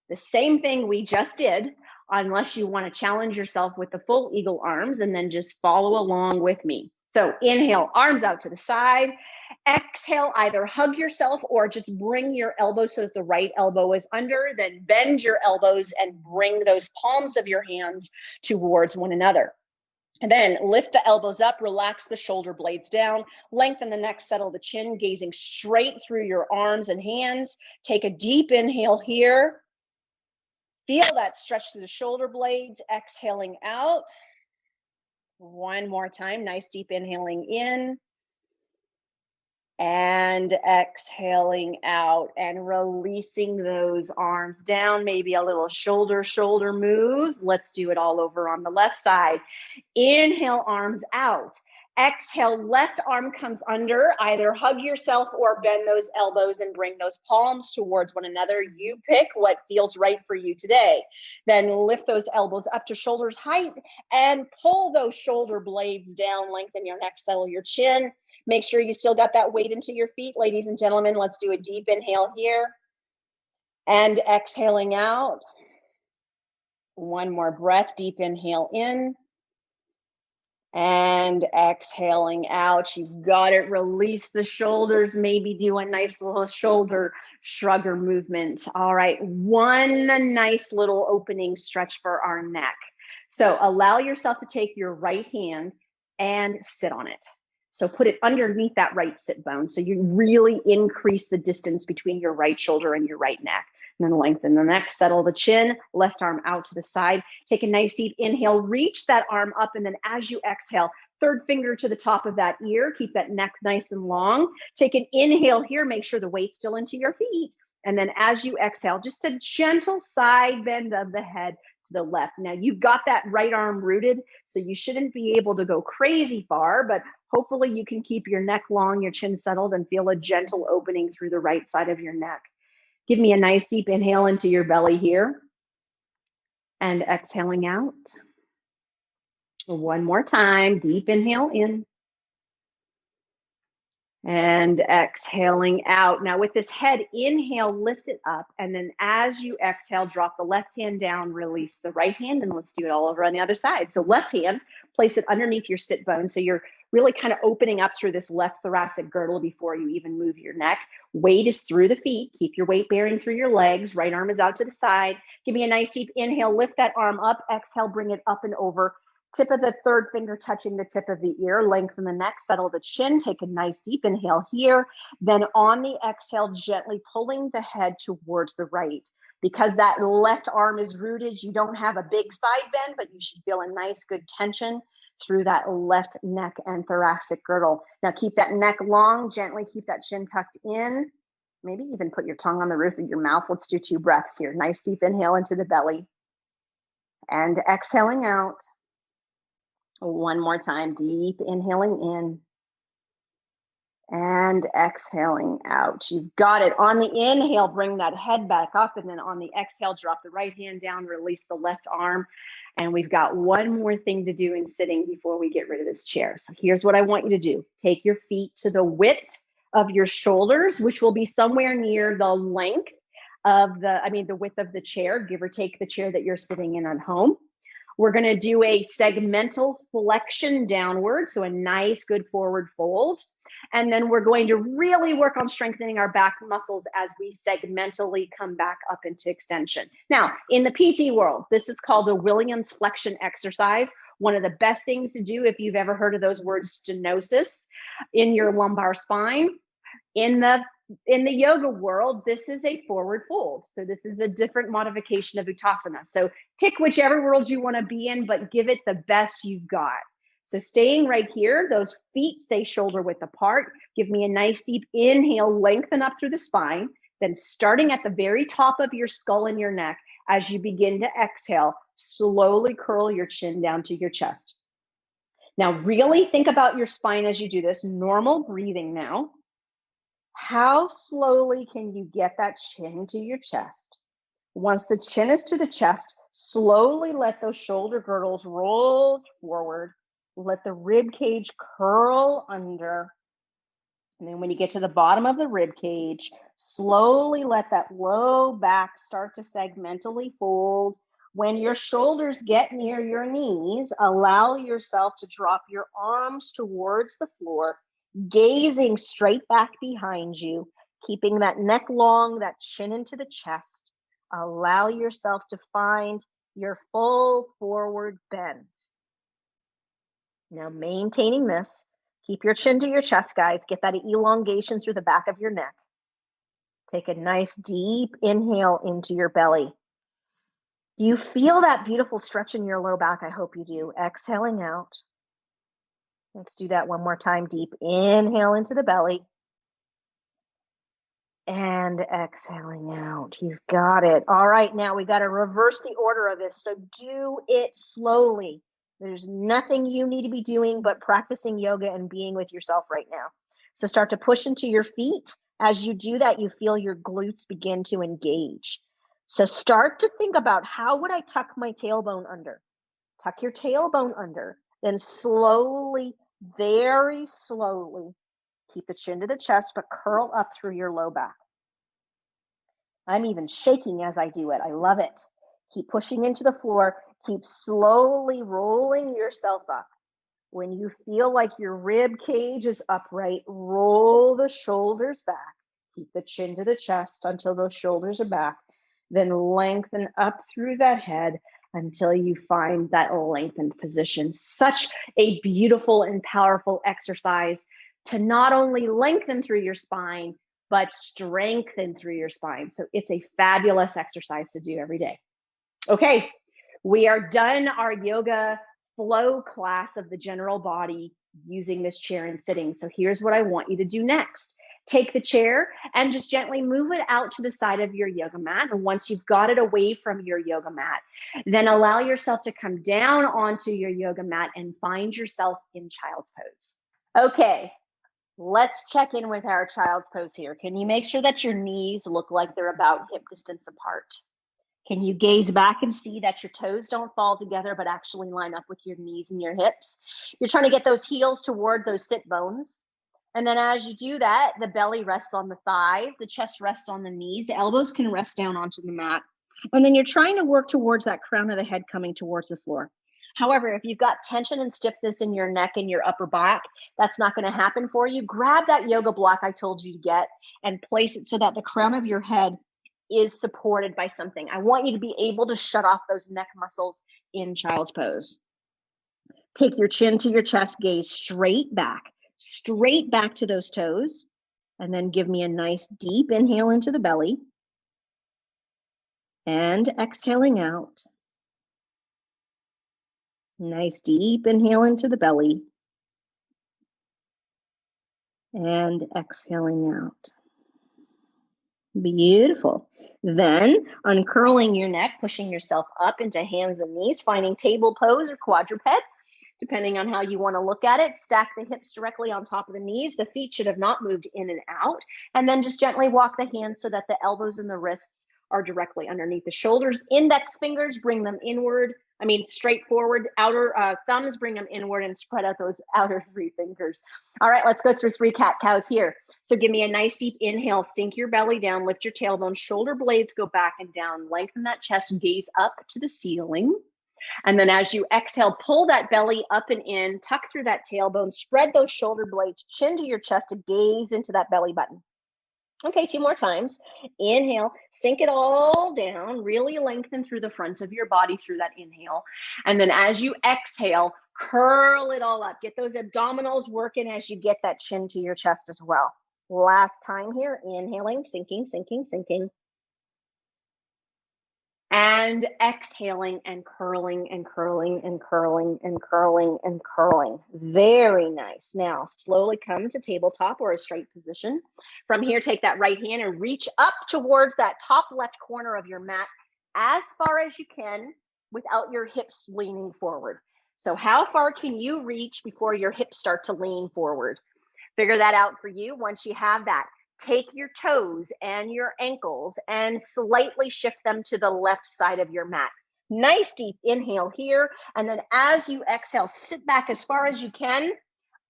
The same thing we just did, unless you want to challenge yourself with the full eagle arms, and then just follow along with me. So inhale, arms out to the side. Exhale, either hug yourself or just bring your elbows so that the right elbow is under. Then bend your elbows and bring those palms of your hands towards one another. And then lift the elbows up, relax the shoulder blades down, lengthen the neck, settle the chin, gazing straight through your arms and hands. Take a deep inhale here. Feel that stretch through the shoulder blades, exhaling out. One more time, nice deep inhaling in. And exhaling out and releasing those arms down, maybe a little shoulder move. Let's do it all over on the left side. Inhale, arms out. Exhale, left arm comes under. Either hug yourself or bend those elbows and bring those palms towards one another. You pick what feels right for you today. Then lift those elbows up to shoulders height and pull those shoulder blades down. Lengthen your neck, settle your chin. Make sure you still got that weight into your feet. Ladies and gentlemen, let's do a deep inhale here. And exhaling out. One more breath, deep inhale in. And exhaling out. You've got it. Release the shoulders. Maybe do a nice little shoulder shrugger movement. All right. One nice little opening stretch for our neck. So allow yourself to take your right hand and sit on it. So put it underneath that right sit bone. So you really increase the distance between your right shoulder and your right neck. And then lengthen the neck, settle the chin, left arm out to the side. Take a nice deep inhale, reach that arm up, and then as you exhale, third finger to the top of that ear. Keep that neck nice and long. Take an inhale here, make sure the weight's still into your feet. And then as you exhale, just a gentle side bend of the head to the left. Now you've got that right arm rooted, so you shouldn't be able to go crazy far, but hopefully you can keep your neck long, your chin settled, and feel a gentle opening through the right side of your neck. Give me a nice deep inhale into your belly here and exhaling out. One more time, deep inhale in and exhaling out. Now with this head, inhale, lift it up. And then as you exhale, drop the left hand down, release the right hand, and let's do it all over on the other side. So left hand, place it underneath your sit bone. So you're really kind of opening up through this left thoracic girdle before you even move your neck. Weight is through the feet. Keep your weight bearing through your legs. Right arm is out to the side. Give me a nice deep inhale. Lift that arm up. Exhale, bring it up and over. Tip of the third finger touching the tip of the ear. Lengthen the neck. Settle the chin. Take a nice deep inhale here. Then on the exhale, gently pulling the head towards the right. Because that left arm is rooted, you don't have a big side bend, but you should feel a nice, good tension through that left neck and thoracic girdle. Now keep that neck long, gently keep that chin tucked in. Maybe even put your tongue on the roof of your mouth. Let's do 2 breaths here. Nice deep inhale into the belly and exhaling out. One more time, deep inhaling in and exhaling out. You've got it. On the inhale, bring that head back up, and then on the exhale, drop the right hand down, release the left arm. And we've got one more thing to do in sitting before we get rid of this chair. So here's what I want you to do. Take your feet to the width of your shoulders, which will be somewhere near the length of the width of the chair, give or take the chair that you're sitting in on home. We're going to do a segmental flexion downward, so a nice, good forward fold. And then we're going to really work on strengthening our back muscles as we segmentally come back up into extension. Now, in the PT world, this is called a Williams flexion exercise. One of the best things to do, if you've ever heard of those words, stenosis in your lumbar spine. In the yoga world, this is a forward fold. So this is a different modification of Uttasana. So pick whichever world you want to be in, but give it the best you've got. So staying right here, those feet stay shoulder width apart. Give me a nice deep inhale, lengthen up through the spine. Then starting at the very top of your skull and your neck, as you begin to exhale, slowly curl your chin down to your chest. Now really think about your spine as you do this. Normal breathing now. How slowly can you get that chin to your chest? Once the chin is to the chest, slowly let those shoulder girdles roll forward. Let the rib cage curl under. And then when you get to the bottom of the rib cage, slowly let that low back start to segmentally fold. When your shoulders get near your knees, allow yourself to drop your arms towards the floor, gazing straight back behind you, keeping that neck long, that chin into the chest. Allow yourself to find your full forward bend. Now maintaining this, keep your chin to your chest, guys. Get that elongation through the back of your neck. Take a nice deep inhale into your belly. Do you feel that beautiful stretch in your low back? I hope you do. Exhaling out. Let's do that one more time. Deep inhale into the belly. And exhaling out. You've got it. All right, now we got to reverse the order of this. So do it slowly. There's nothing you need to be doing but practicing yoga and being with yourself right now. So start to push into your feet. As you do that, you feel your glutes begin to engage. So start to think about, how would I tuck my tailbone under? Tuck your tailbone under. Then slowly, very slowly, keep the chin to the chest, but curl up through your low back. I'm even shaking as I do it. I love it. Keep pushing into the floor. Keep slowly rolling yourself up. When you feel like your rib cage is upright, roll the shoulders back. Keep the chin to the chest until those shoulders are back. Then lengthen up through that head until you find that lengthened position. Such a beautiful and powerful exercise to not only lengthen through your spine, but strengthen through your spine. So it's a fabulous exercise to do every day. Okay, we are done our yoga flow class of the general body using this chair and sitting. So here's what I want you to do next. Take the chair and just gently move it out to the side of your yoga mat. And once you've got it away from your yoga mat, then allow yourself to come down onto your yoga mat and find yourself in child's pose. Okay, let's check in with our child's pose here. Can you make sure that your knees look like they're about hip distance apart? Can you gaze back and see that your toes don't fall together, but actually line up with your knees and your hips? You're trying to get those heels toward those sit bones. And then as you do that, the belly rests on the thighs, the chest rests on the knees, the elbows can rest down onto the mat. And then you're trying to work towards that crown of the head coming towards the floor. However, if you've got tension and stiffness in your neck and your upper back, that's not going to happen for you. Grab that yoga block I told you to get and place it so that the crown of your head is supported by something. I want you to be able to shut off those neck muscles in child's pose. Take your chin to your chest, gaze straight back to those toes, and then give me a nice deep inhale into the belly and exhaling out. Nice deep inhale into the belly and exhaling out. Beautiful. Then uncurling your neck, pushing yourself up into hands and knees, finding table pose or quadruped, depending on how you want to look at it. Stack the hips directly on top of the knees. The feet should have not moved in and out. And then just gently walk the hands so that the elbows and the wrists are directly underneath the shoulders. Index fingers, bring them inward. Straight forward. Outer thumbs, bring them inward and spread out those outer three fingers. All right, let's go through 3 cat-cows here. So give me a nice deep inhale, sink your belly down, lift your tailbone, shoulder blades go back and down, lengthen that chest, gaze up to the ceiling. And then as you exhale, pull that belly up and in, tuck through that tailbone, spread those shoulder blades, chin to your chest to gaze into that belly button. Okay, 2 more times. Inhale, sink it all down, really lengthen through the front of your body through that inhale. And then as you exhale, curl it all up. Get those abdominals working as you get that chin to your chest as well. Last time here, inhaling, sinking, sinking, sinking. And exhaling and curling and curling and curling and curling and curling. Very nice. Now, slowly come to tabletop or a straight position. From here, take that right hand and reach up towards that top left corner of your mat as far as you can without your hips leaning forward. So how far can you reach before your hips start to lean forward? Figure that out for you. Once you have that, take your toes and your ankles and slightly shift them to the left side of your mat. Nice deep inhale here. And then as you exhale, sit back as far as you can.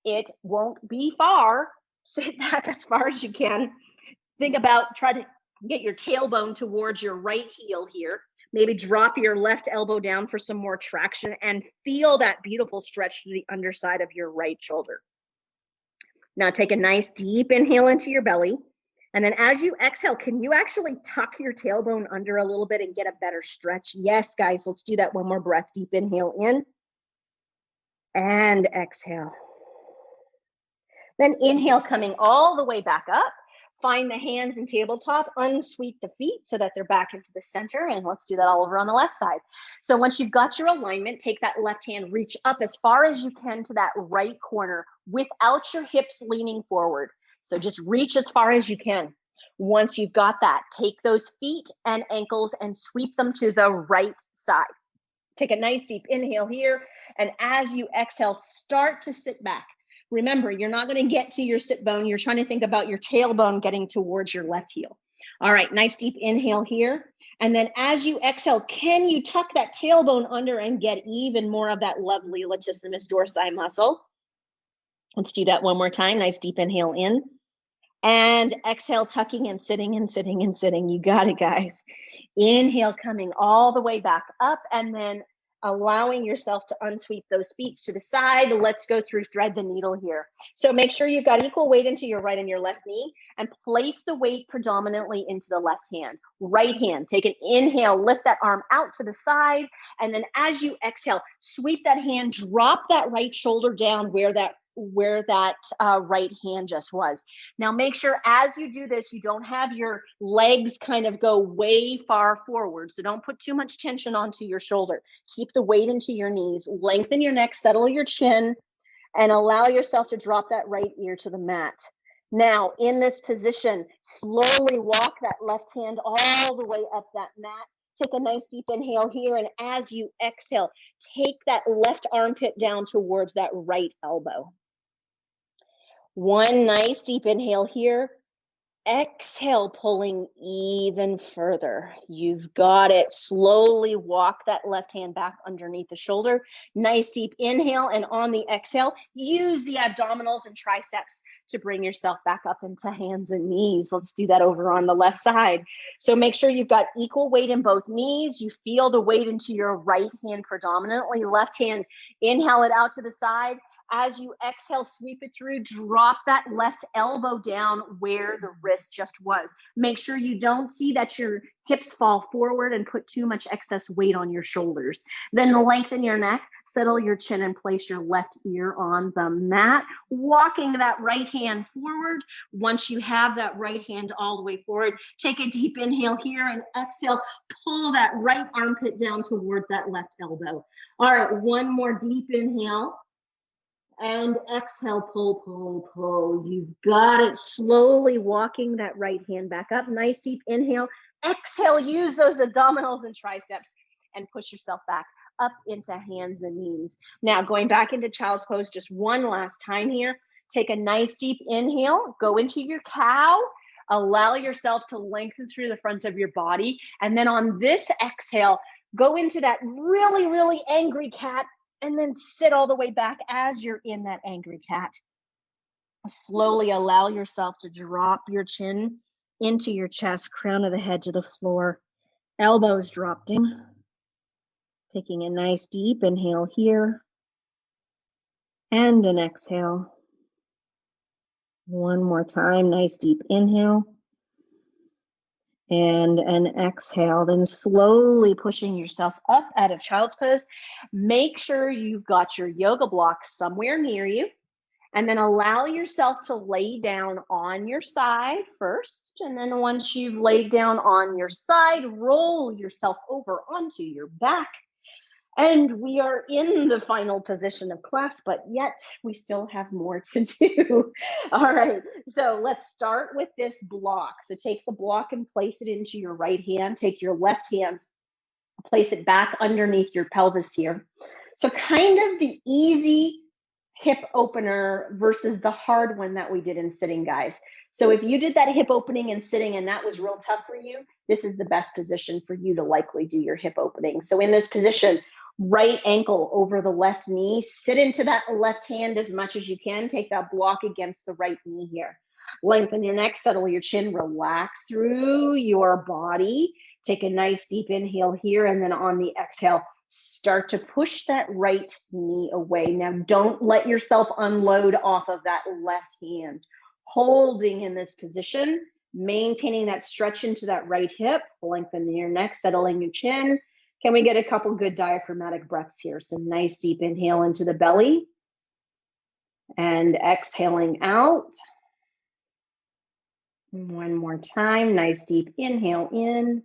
It won't be far. Sit back as far as you can. Think about try to get your tailbone towards your right heel here. Maybe drop your left elbow down for some more traction and feel that beautiful stretch to the underside of your right shoulder. Now take a nice deep inhale into your belly. And then as you exhale, can you actually tuck your tailbone under a little bit and get a better stretch? Yes, guys, let's do that one more breath. Deep inhale in and exhale. Then inhale, coming all the way back up. Find the hands in tabletop, unsweep the feet so that they're back into the center. And let's do that all over on the left side. So once you've got your alignment, take that left hand, reach up as far as you can to that right corner without your hips leaning forward. So just reach as far as you can. Once you've got that, take those feet and ankles and sweep them to the right side. Take a nice deep inhale here. And as you exhale, start to sit back. Remember, you're not going to get to your sit bone. You're trying to think about your tailbone getting towards your left heel. All right, nice deep inhale here. And then as you exhale, can you tuck that tailbone under and get even more of that lovely latissimus dorsi muscle? Let's do that one more time. Nice deep inhale in And exhale, tucking and sitting and sitting and sitting. You got it, guys. Inhale, coming all the way back up, and then allowing yourself to unsweep those feet to the side. Let's go through thread the needle here. So make sure you've got equal weight into your right and your left knee, and place the weight predominantly into the left hand. Right hand, take an inhale, lift that arm out to the side, and then as you exhale, sweep that hand, drop that right shoulder down where that right hand just was. Now make sure as you do this, you don't have your legs kind of go way far forward. So don't put too much tension onto your shoulder. Keep the weight into your knees, lengthen your neck, settle your chin, and allow yourself to drop that right ear to the mat. Now in this position, slowly walk that left hand all the way up that mat. Take a nice deep inhale here, and as you exhale, take that left armpit down towards that right elbow. One nice deep inhale here. Exhale, pulling even further. You've got it. Slowly walk that left hand back underneath the shoulder. Nice deep inhale, and on the exhale, use the abdominals and triceps to bring yourself back up into hands and knees. Let's do that over on the left side. So make sure you've got equal weight in both knees. You feel the weight into your right hand predominantly. Left hand, inhale it out to the side. As you exhale, sweep it through, drop that left elbow down where the wrist just was. Make sure you don't see that your hips fall forward and put too much excess weight on your shoulders. Then lengthen your neck, settle your chin, and place your left ear on the mat, walking that right hand forward. Once you have that right hand all the way forward, take a deep inhale here, and exhale, pull that right armpit down towards that left elbow. All right, one more deep inhale. And exhale, pull, pull, pull. You've got it. Slowly walking that right hand back up. Nice deep inhale. Exhale, use those abdominals and triceps and push yourself back up into hands and knees. Now going back into child's pose just one last time here. Take a nice deep inhale. Go into your cow. Allow yourself to lengthen through the front of your body. And then on this exhale, go into that really, really angry cat, and then sit all the way back as you're in that angry cat. Slowly allow yourself to drop your chin into your chest, crown of the head to the floor, elbows dropped in. Taking a nice deep inhale here, and an exhale. One more time, nice deep inhale, and an exhale. Then slowly pushing yourself up out of child's pose. Make sure you've got your yoga block somewhere near you, and then allow yourself to lay down on your side first. And then once you've laid down on your side, roll yourself over onto your back. And we are in the final position of class, but yet we still have more to do. All right, so let's start with this block. So take the block and place it into your right hand. Take your left hand, place it back underneath your pelvis here. So kind of the easy hip opener versus the hard one that we did in sitting, guys. So if you did that hip opening in sitting and that was real tough for you, this is the best position for you to likely do your hip opening. So in this position, right ankle over the left knee, sit into that left hand as much as you can. Take that block against the right knee here. Lengthen your neck, settle your chin, relax through your body. Take a nice deep inhale here, and then on the exhale, start to push that right knee away. Now, don't let yourself unload off of that left hand. Holding in this position, maintaining that stretch into that right hip, lengthening your neck, settling your chin. Can we get a couple good diaphragmatic breaths here? So nice deep inhale into the belly and exhaling out. One more time, nice deep inhale in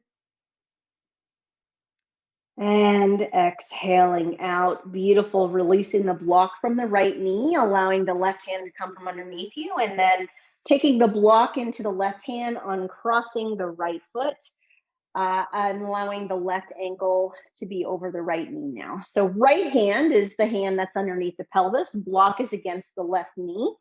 and exhaling out. Beautiful, releasing the block from the right knee, allowing the left hand to come from underneath you, and then taking the block into the left hand, uncrossing the right foot. And allowing the left ankle to be over the right knee now. So right hand is the hand that's underneath the pelvis. Block is against the left knee.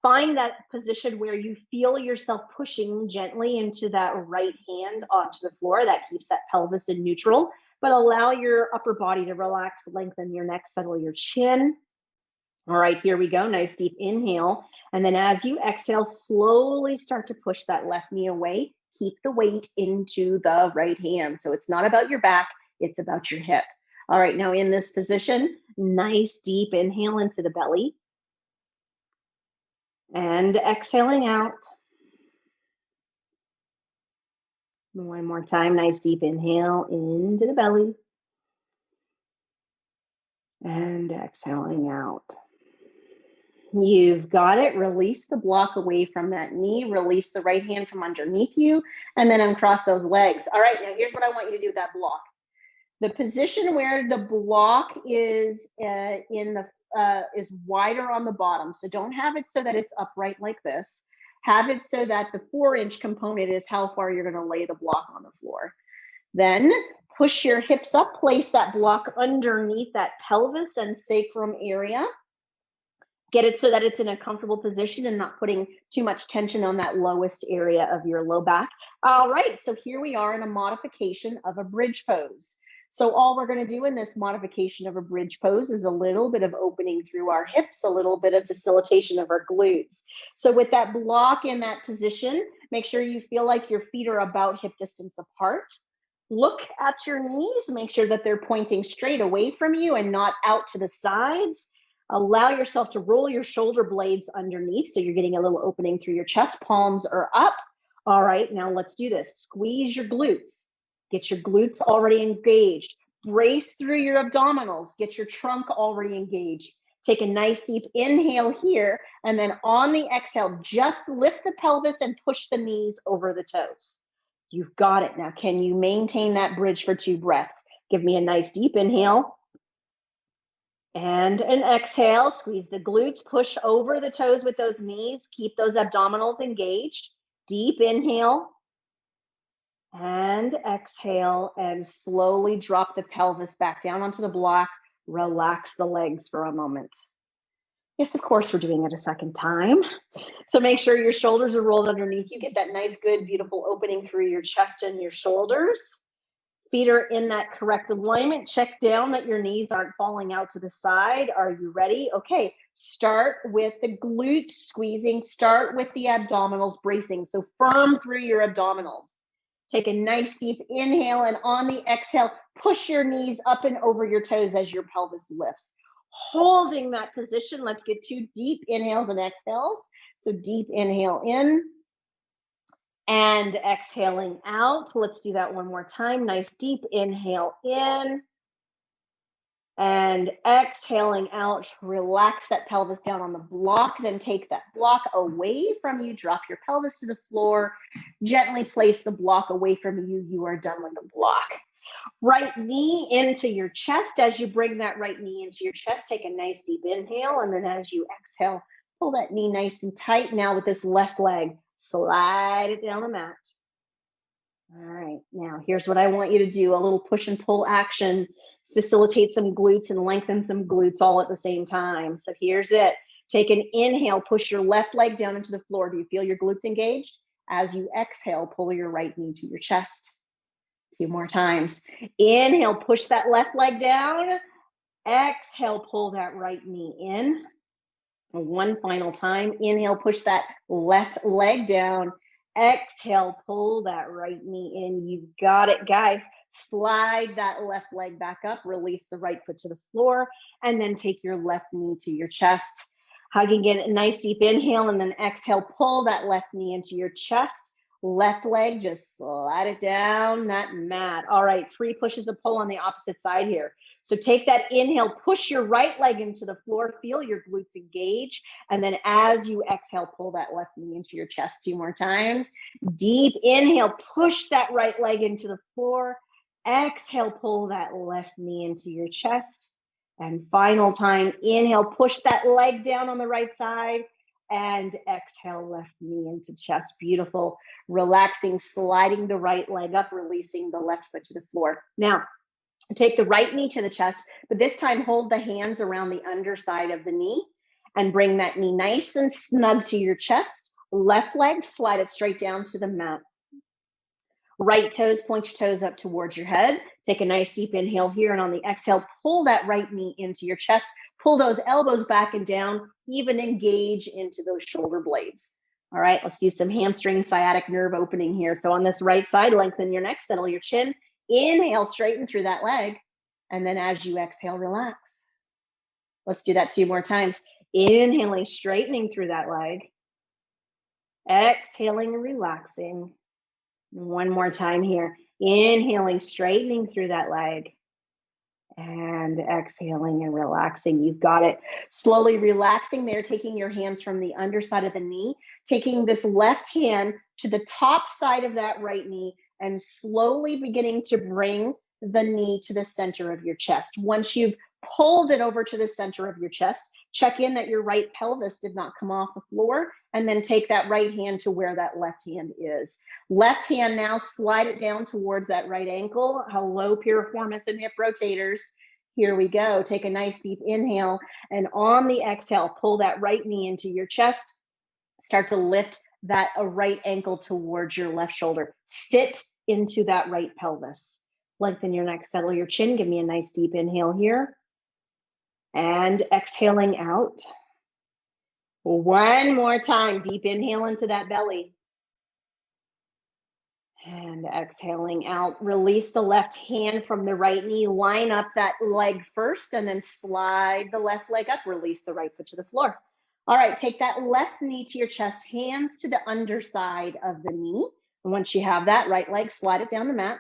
Find that position where you feel yourself pushing gently into that right hand onto the floor. That keeps that pelvis in neutral, but allow your upper body to relax, lengthen your neck, settle your chin. All right, here we go. Nice deep inhale. And then as you exhale, slowly start to push that left knee away. Keep the weight into the right hand. So it's not about your back, it's about your hip. All right, now in this position, nice deep inhale into the belly. And exhaling out. One more time, nice deep inhale into the belly. And exhaling out. You've got it. Release the block away from that knee. Release the right hand from underneath you, and then uncross those legs. All right, now here's what I want you to do with that block. The position where the block is is wider on the bottom. So don't have it so that it's upright like this. Have it so that the 4-inch component is how far you're going to lay the block on the floor. Then push your hips up. Place that block underneath that pelvis and sacrum area. Get it so that it's in a comfortable position and not putting too much tension on that lowest area of your low back. All right, so here we are in a modification of a bridge pose. So all we're going to do in this modification of a bridge pose is a little bit of opening through our hips, a little bit of facilitation of our glutes. So with that block in that position, make sure you feel like your feet are about hip distance apart. Look at your knees, make sure that they're pointing straight away from you and not out to the sides. Allow yourself to roll your shoulder blades underneath so you're getting a little opening through your chest. Palms are up. All right, now let's do this. Squeeze your glutes. Get your glutes already engaged. Brace through your abdominals. Get your trunk already engaged. Take a nice deep inhale here, and then on the exhale, just lift the pelvis and push the knees over the toes. You've got it. Now, can you maintain that bridge for 2 breaths? Give me a nice deep inhale. And an exhale, squeeze the glutes, push over the toes with those knees, keep those abdominals engaged. Deep inhale and exhale, and slowly drop the pelvis back down onto the block. Relax the legs for a moment. Yes, of course, we're doing it a second time. So make sure your shoulders are rolled underneath you. Get that nice, good, beautiful opening through your chest and your shoulders. Feet are in that correct alignment. Check down that your knees aren't falling out to the side. Are you ready? Okay, start with the glutes squeezing. Start with the abdominals bracing. So firm through your abdominals. Take a nice deep inhale, and on the exhale, push your knees up and over your toes as your pelvis lifts. Holding that position, let's get 2 deep inhales and exhales. So deep inhale in. And exhaling out. Let's do that one more time. Nice deep inhale in. And exhaling out. Relax that pelvis down on the block. Then take that block away from you. Drop your pelvis to the floor. Gently place the block away from you. You are done with the block. Right knee into your chest. As you bring that right knee into your chest, take a nice deep inhale. And then as you exhale, pull that knee nice and tight. Now with this left leg, slide it down the mat. All right, now here's what I want you to do. A little push and pull action. Facilitate some glutes and lengthen some glutes all at the same time. So here's it. Take an inhale, push your left leg down into the floor. Do you feel your glutes engaged? As you exhale, pull your right knee to your chest. 2 more times. Inhale, push that left leg down. Exhale, pull that right knee in. One final time. Inhale, push that left leg down. Exhale, pull that right knee in. You've got it, guys. Slide that left leg back up. Release the right foot to the floor. And then take your left knee to your chest. Hugging in a nice deep inhale. And then exhale, pull that left knee into your chest. Left leg, just slide it down that mat. All right, 3 pushes of pull on the opposite side here. So take that inhale, push your right leg into the floor, feel your glutes engage. And then as you exhale, pull that left knee into your chest 2 more times. Deep inhale, push that right leg into the floor. Exhale, pull that left knee into your chest. And final time, inhale, push that leg down on the right side. And exhale, left knee into chest. Beautiful. Relaxing, sliding the right leg up, releasing the left foot to the floor. Now, take the right knee to the chest, but this time hold the hands around the underside of the knee and bring that knee nice and snug to your chest. Left leg, slide it straight down to the mat. Right toes, point your toes up towards your head. Take a nice deep inhale here, and on the exhale, pull that right knee into your chest. Pull those elbows back and down, even engage into those shoulder blades. All right, let's do some hamstring sciatic nerve opening here. So on this right side, lengthen your neck, settle your chin. Inhale, straighten through that leg. And then as you exhale, relax. Let's do that 2 more times. Inhaling, straightening through that leg. Exhaling and relaxing. 1 more time here. Inhaling, straightening through that leg. And exhaling and relaxing. You've got it. Slowly relaxing there, taking your hands from the underside of the knee, taking this left hand to the top side of that right knee, and slowly beginning to bring the knee to the center of your chest. Once you've pulled it over to the center of your chest, check in that your right pelvis did not come off the floor, and then take that right hand to where that left hand is. Left hand now, slide it down towards that right ankle. Hello, piriformis and hip rotators. Here we go. Take a nice deep inhale, and on the exhale, pull that right knee into your chest. Start to lift that right ankle towards your left shoulder. Sit into that right pelvis. Lengthen your neck, settle your chin. Give me a nice deep inhale here. And exhaling out. 1 more time. Deep inhale into that belly. And exhaling out. Release the left hand from the right knee. Line up that leg first and then slide the left leg up. Release the right foot to the floor. All right, take that left knee to your chest, hands to the underside of the knee. And once you have that, right leg, slide it down the mat.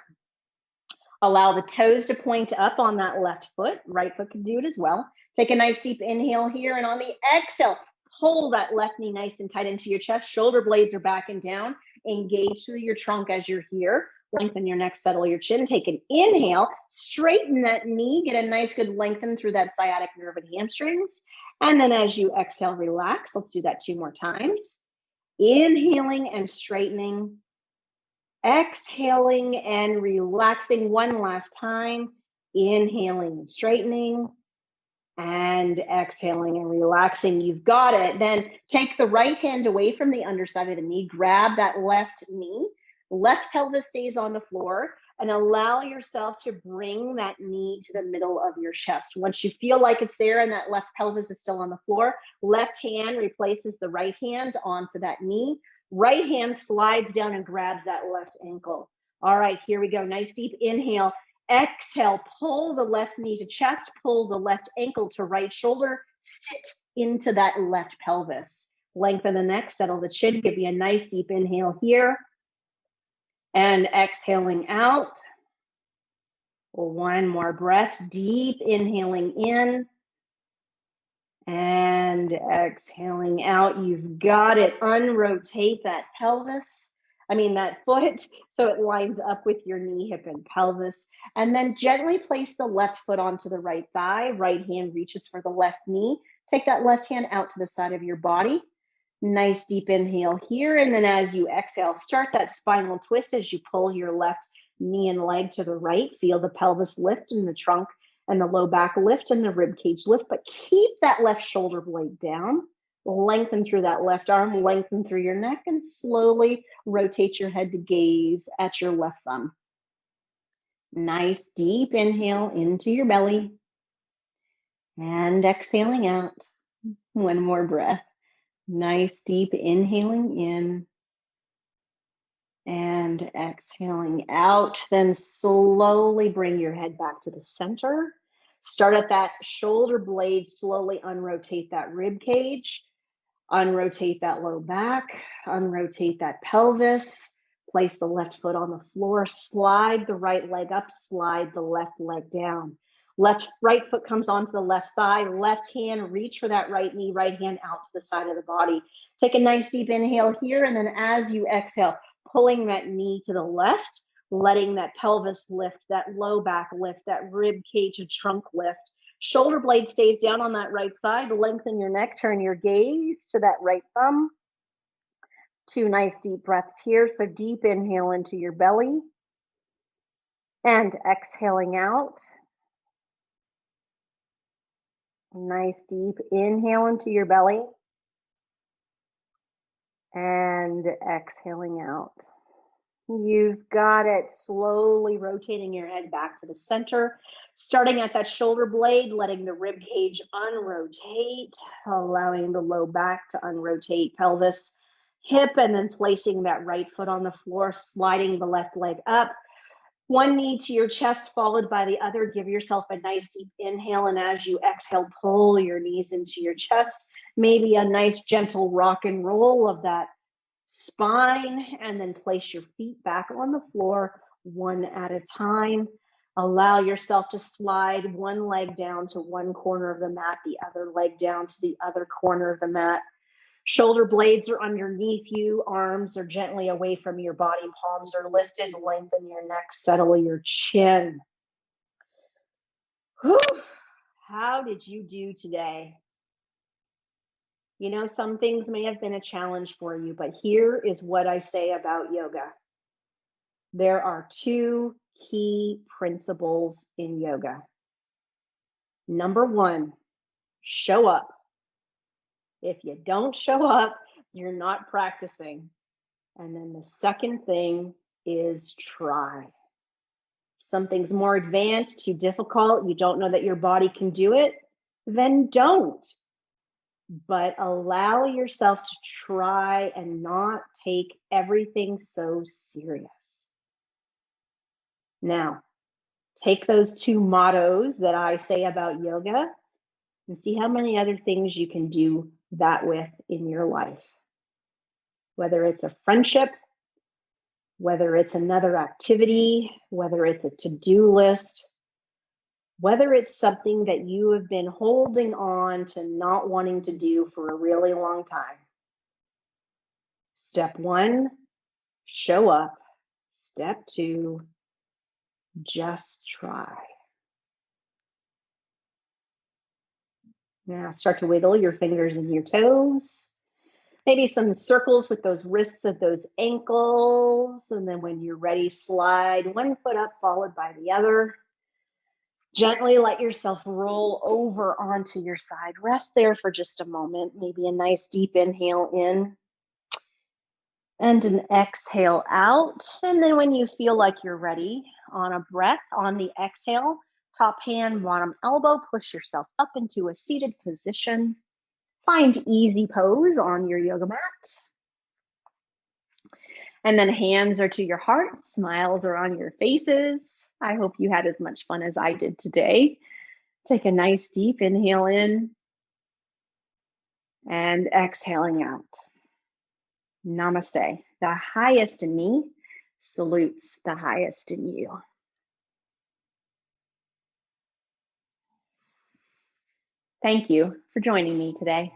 Allow the toes to point up on that left foot. Right foot can do it as well. Take a nice deep inhale here, and on the exhale, pull that left knee nice and tight into your chest. Shoulder blades are back and down. Engage through your trunk as you're here. Lengthen your neck, settle your chin. Take an inhale, straighten that knee, get a nice good lengthen through that sciatic nerve and hamstrings. And then as you exhale, relax. Let's do that 2 more times. Inhaling and straightening. Exhaling and relaxing 1 last time. Inhaling and straightening. And exhaling and relaxing. You've got it. Then take the right hand away from the underside of the knee. Grab that left knee. Left pelvis stays on the floor. And allow yourself to bring that knee to the middle of your chest. Once you feel like it's there and that left pelvis is still on the floor, left hand replaces the right hand onto that knee. Right hand slides down and grabs that left ankle. All right, here we go. Nice deep inhale. Exhale, pull the left knee to chest, pull the left ankle to right shoulder, sit into that left pelvis. Lengthen the neck, settle the chin, give you a nice deep inhale here. And exhaling out. 1 more breath, deep inhaling in. And exhaling out. You've got it. Unrotate that pelvis. That foot, so it lines up with your knee, hip, and pelvis. And then gently place the left foot onto the right thigh. Right hand reaches for the left knee. Take that left hand out to the side of your body. Nice deep inhale here. And then as you exhale, start that spinal twist as you pull your left knee and leg to the right. Feel the pelvis lift and the trunk and the low back lift and the rib cage lift, but keep that left shoulder blade down. Lengthen through that left arm, lengthen through your neck, and slowly rotate your head to gaze at your left thumb. Nice deep inhale into your belly. And exhaling out. 1 more breath. Nice deep inhaling in. And exhaling out. Then slowly bring your head back to the center. Start at that shoulder blade, slowly unrotate that rib cage. Unrotate that low back, unrotate that pelvis, place the left foot on the floor, slide the right leg up, slide the left leg down. Right foot comes onto the left thigh, left hand, reach for that right knee, right hand out to the side of the body. Take a nice deep inhale here, and then as you exhale, pulling that knee to the left, letting that pelvis lift, that low back lift, that rib cage and trunk lift. Shoulder blade stays down on that right side. Lengthen your neck, turn your gaze to that right thumb. 2 nice deep breaths here. So deep inhale into your belly and exhaling out. Nice deep inhale into your belly and exhaling out. You've got it. Slowly rotating your head back to the center, starting at that shoulder blade, letting the rib cage unrotate, allowing the low back to unrotate, pelvis, hip, and then placing that right foot on the floor, sliding the left leg up. One knee to your chest followed by the other. Give yourself a nice deep inhale, and as you exhale, pull your knees into your chest. Maybe a nice gentle rock and roll of that spine, and then place your feet back on the floor one at a time. Allow yourself to slide one leg down to one corner of the mat, the other leg down to the other corner of the mat. Shoulder blades are underneath you, arms are gently away from your body, palms are lifted, lengthen your neck, settle your chin. Whew. How did you do today? You know, some things may have been a challenge for you, but here is what I say about yoga. There are two key principles in yoga. Number one, show up. If you don't show up, you're not practicing. And then the second thing is try. Something's more advanced, too difficult, you don't know that your body can do it, then don't. But allow yourself to try and not take everything so serious. Now, take those two mottos that I say about yoga and see how many other things you can do that with in your life. Whether it's a friendship, whether it's another activity, whether it's a to-do list, whether it's something that you have been holding on to not wanting to do for a really long time. Step one, show up. Step two, just try. Now start to wiggle your fingers and your toes. Maybe some circles with those wrists of those ankles. And then when you're ready, slide one foot up followed by the other. Gently let yourself roll over onto your side. Rest there for just a moment. Maybe a nice deep inhale in and an exhale out. And then when you feel like you're ready, on a breath, on the exhale, top hand, bottom elbow, push yourself up into a seated position. Find easy pose on your yoga mat. And then hands are to your heart, smiles are on your faces. I hope you had as much fun as I did today. Take a nice deep inhale in and exhaling out. Namaste. The highest in me salutes the highest in you. Thank you for joining me today.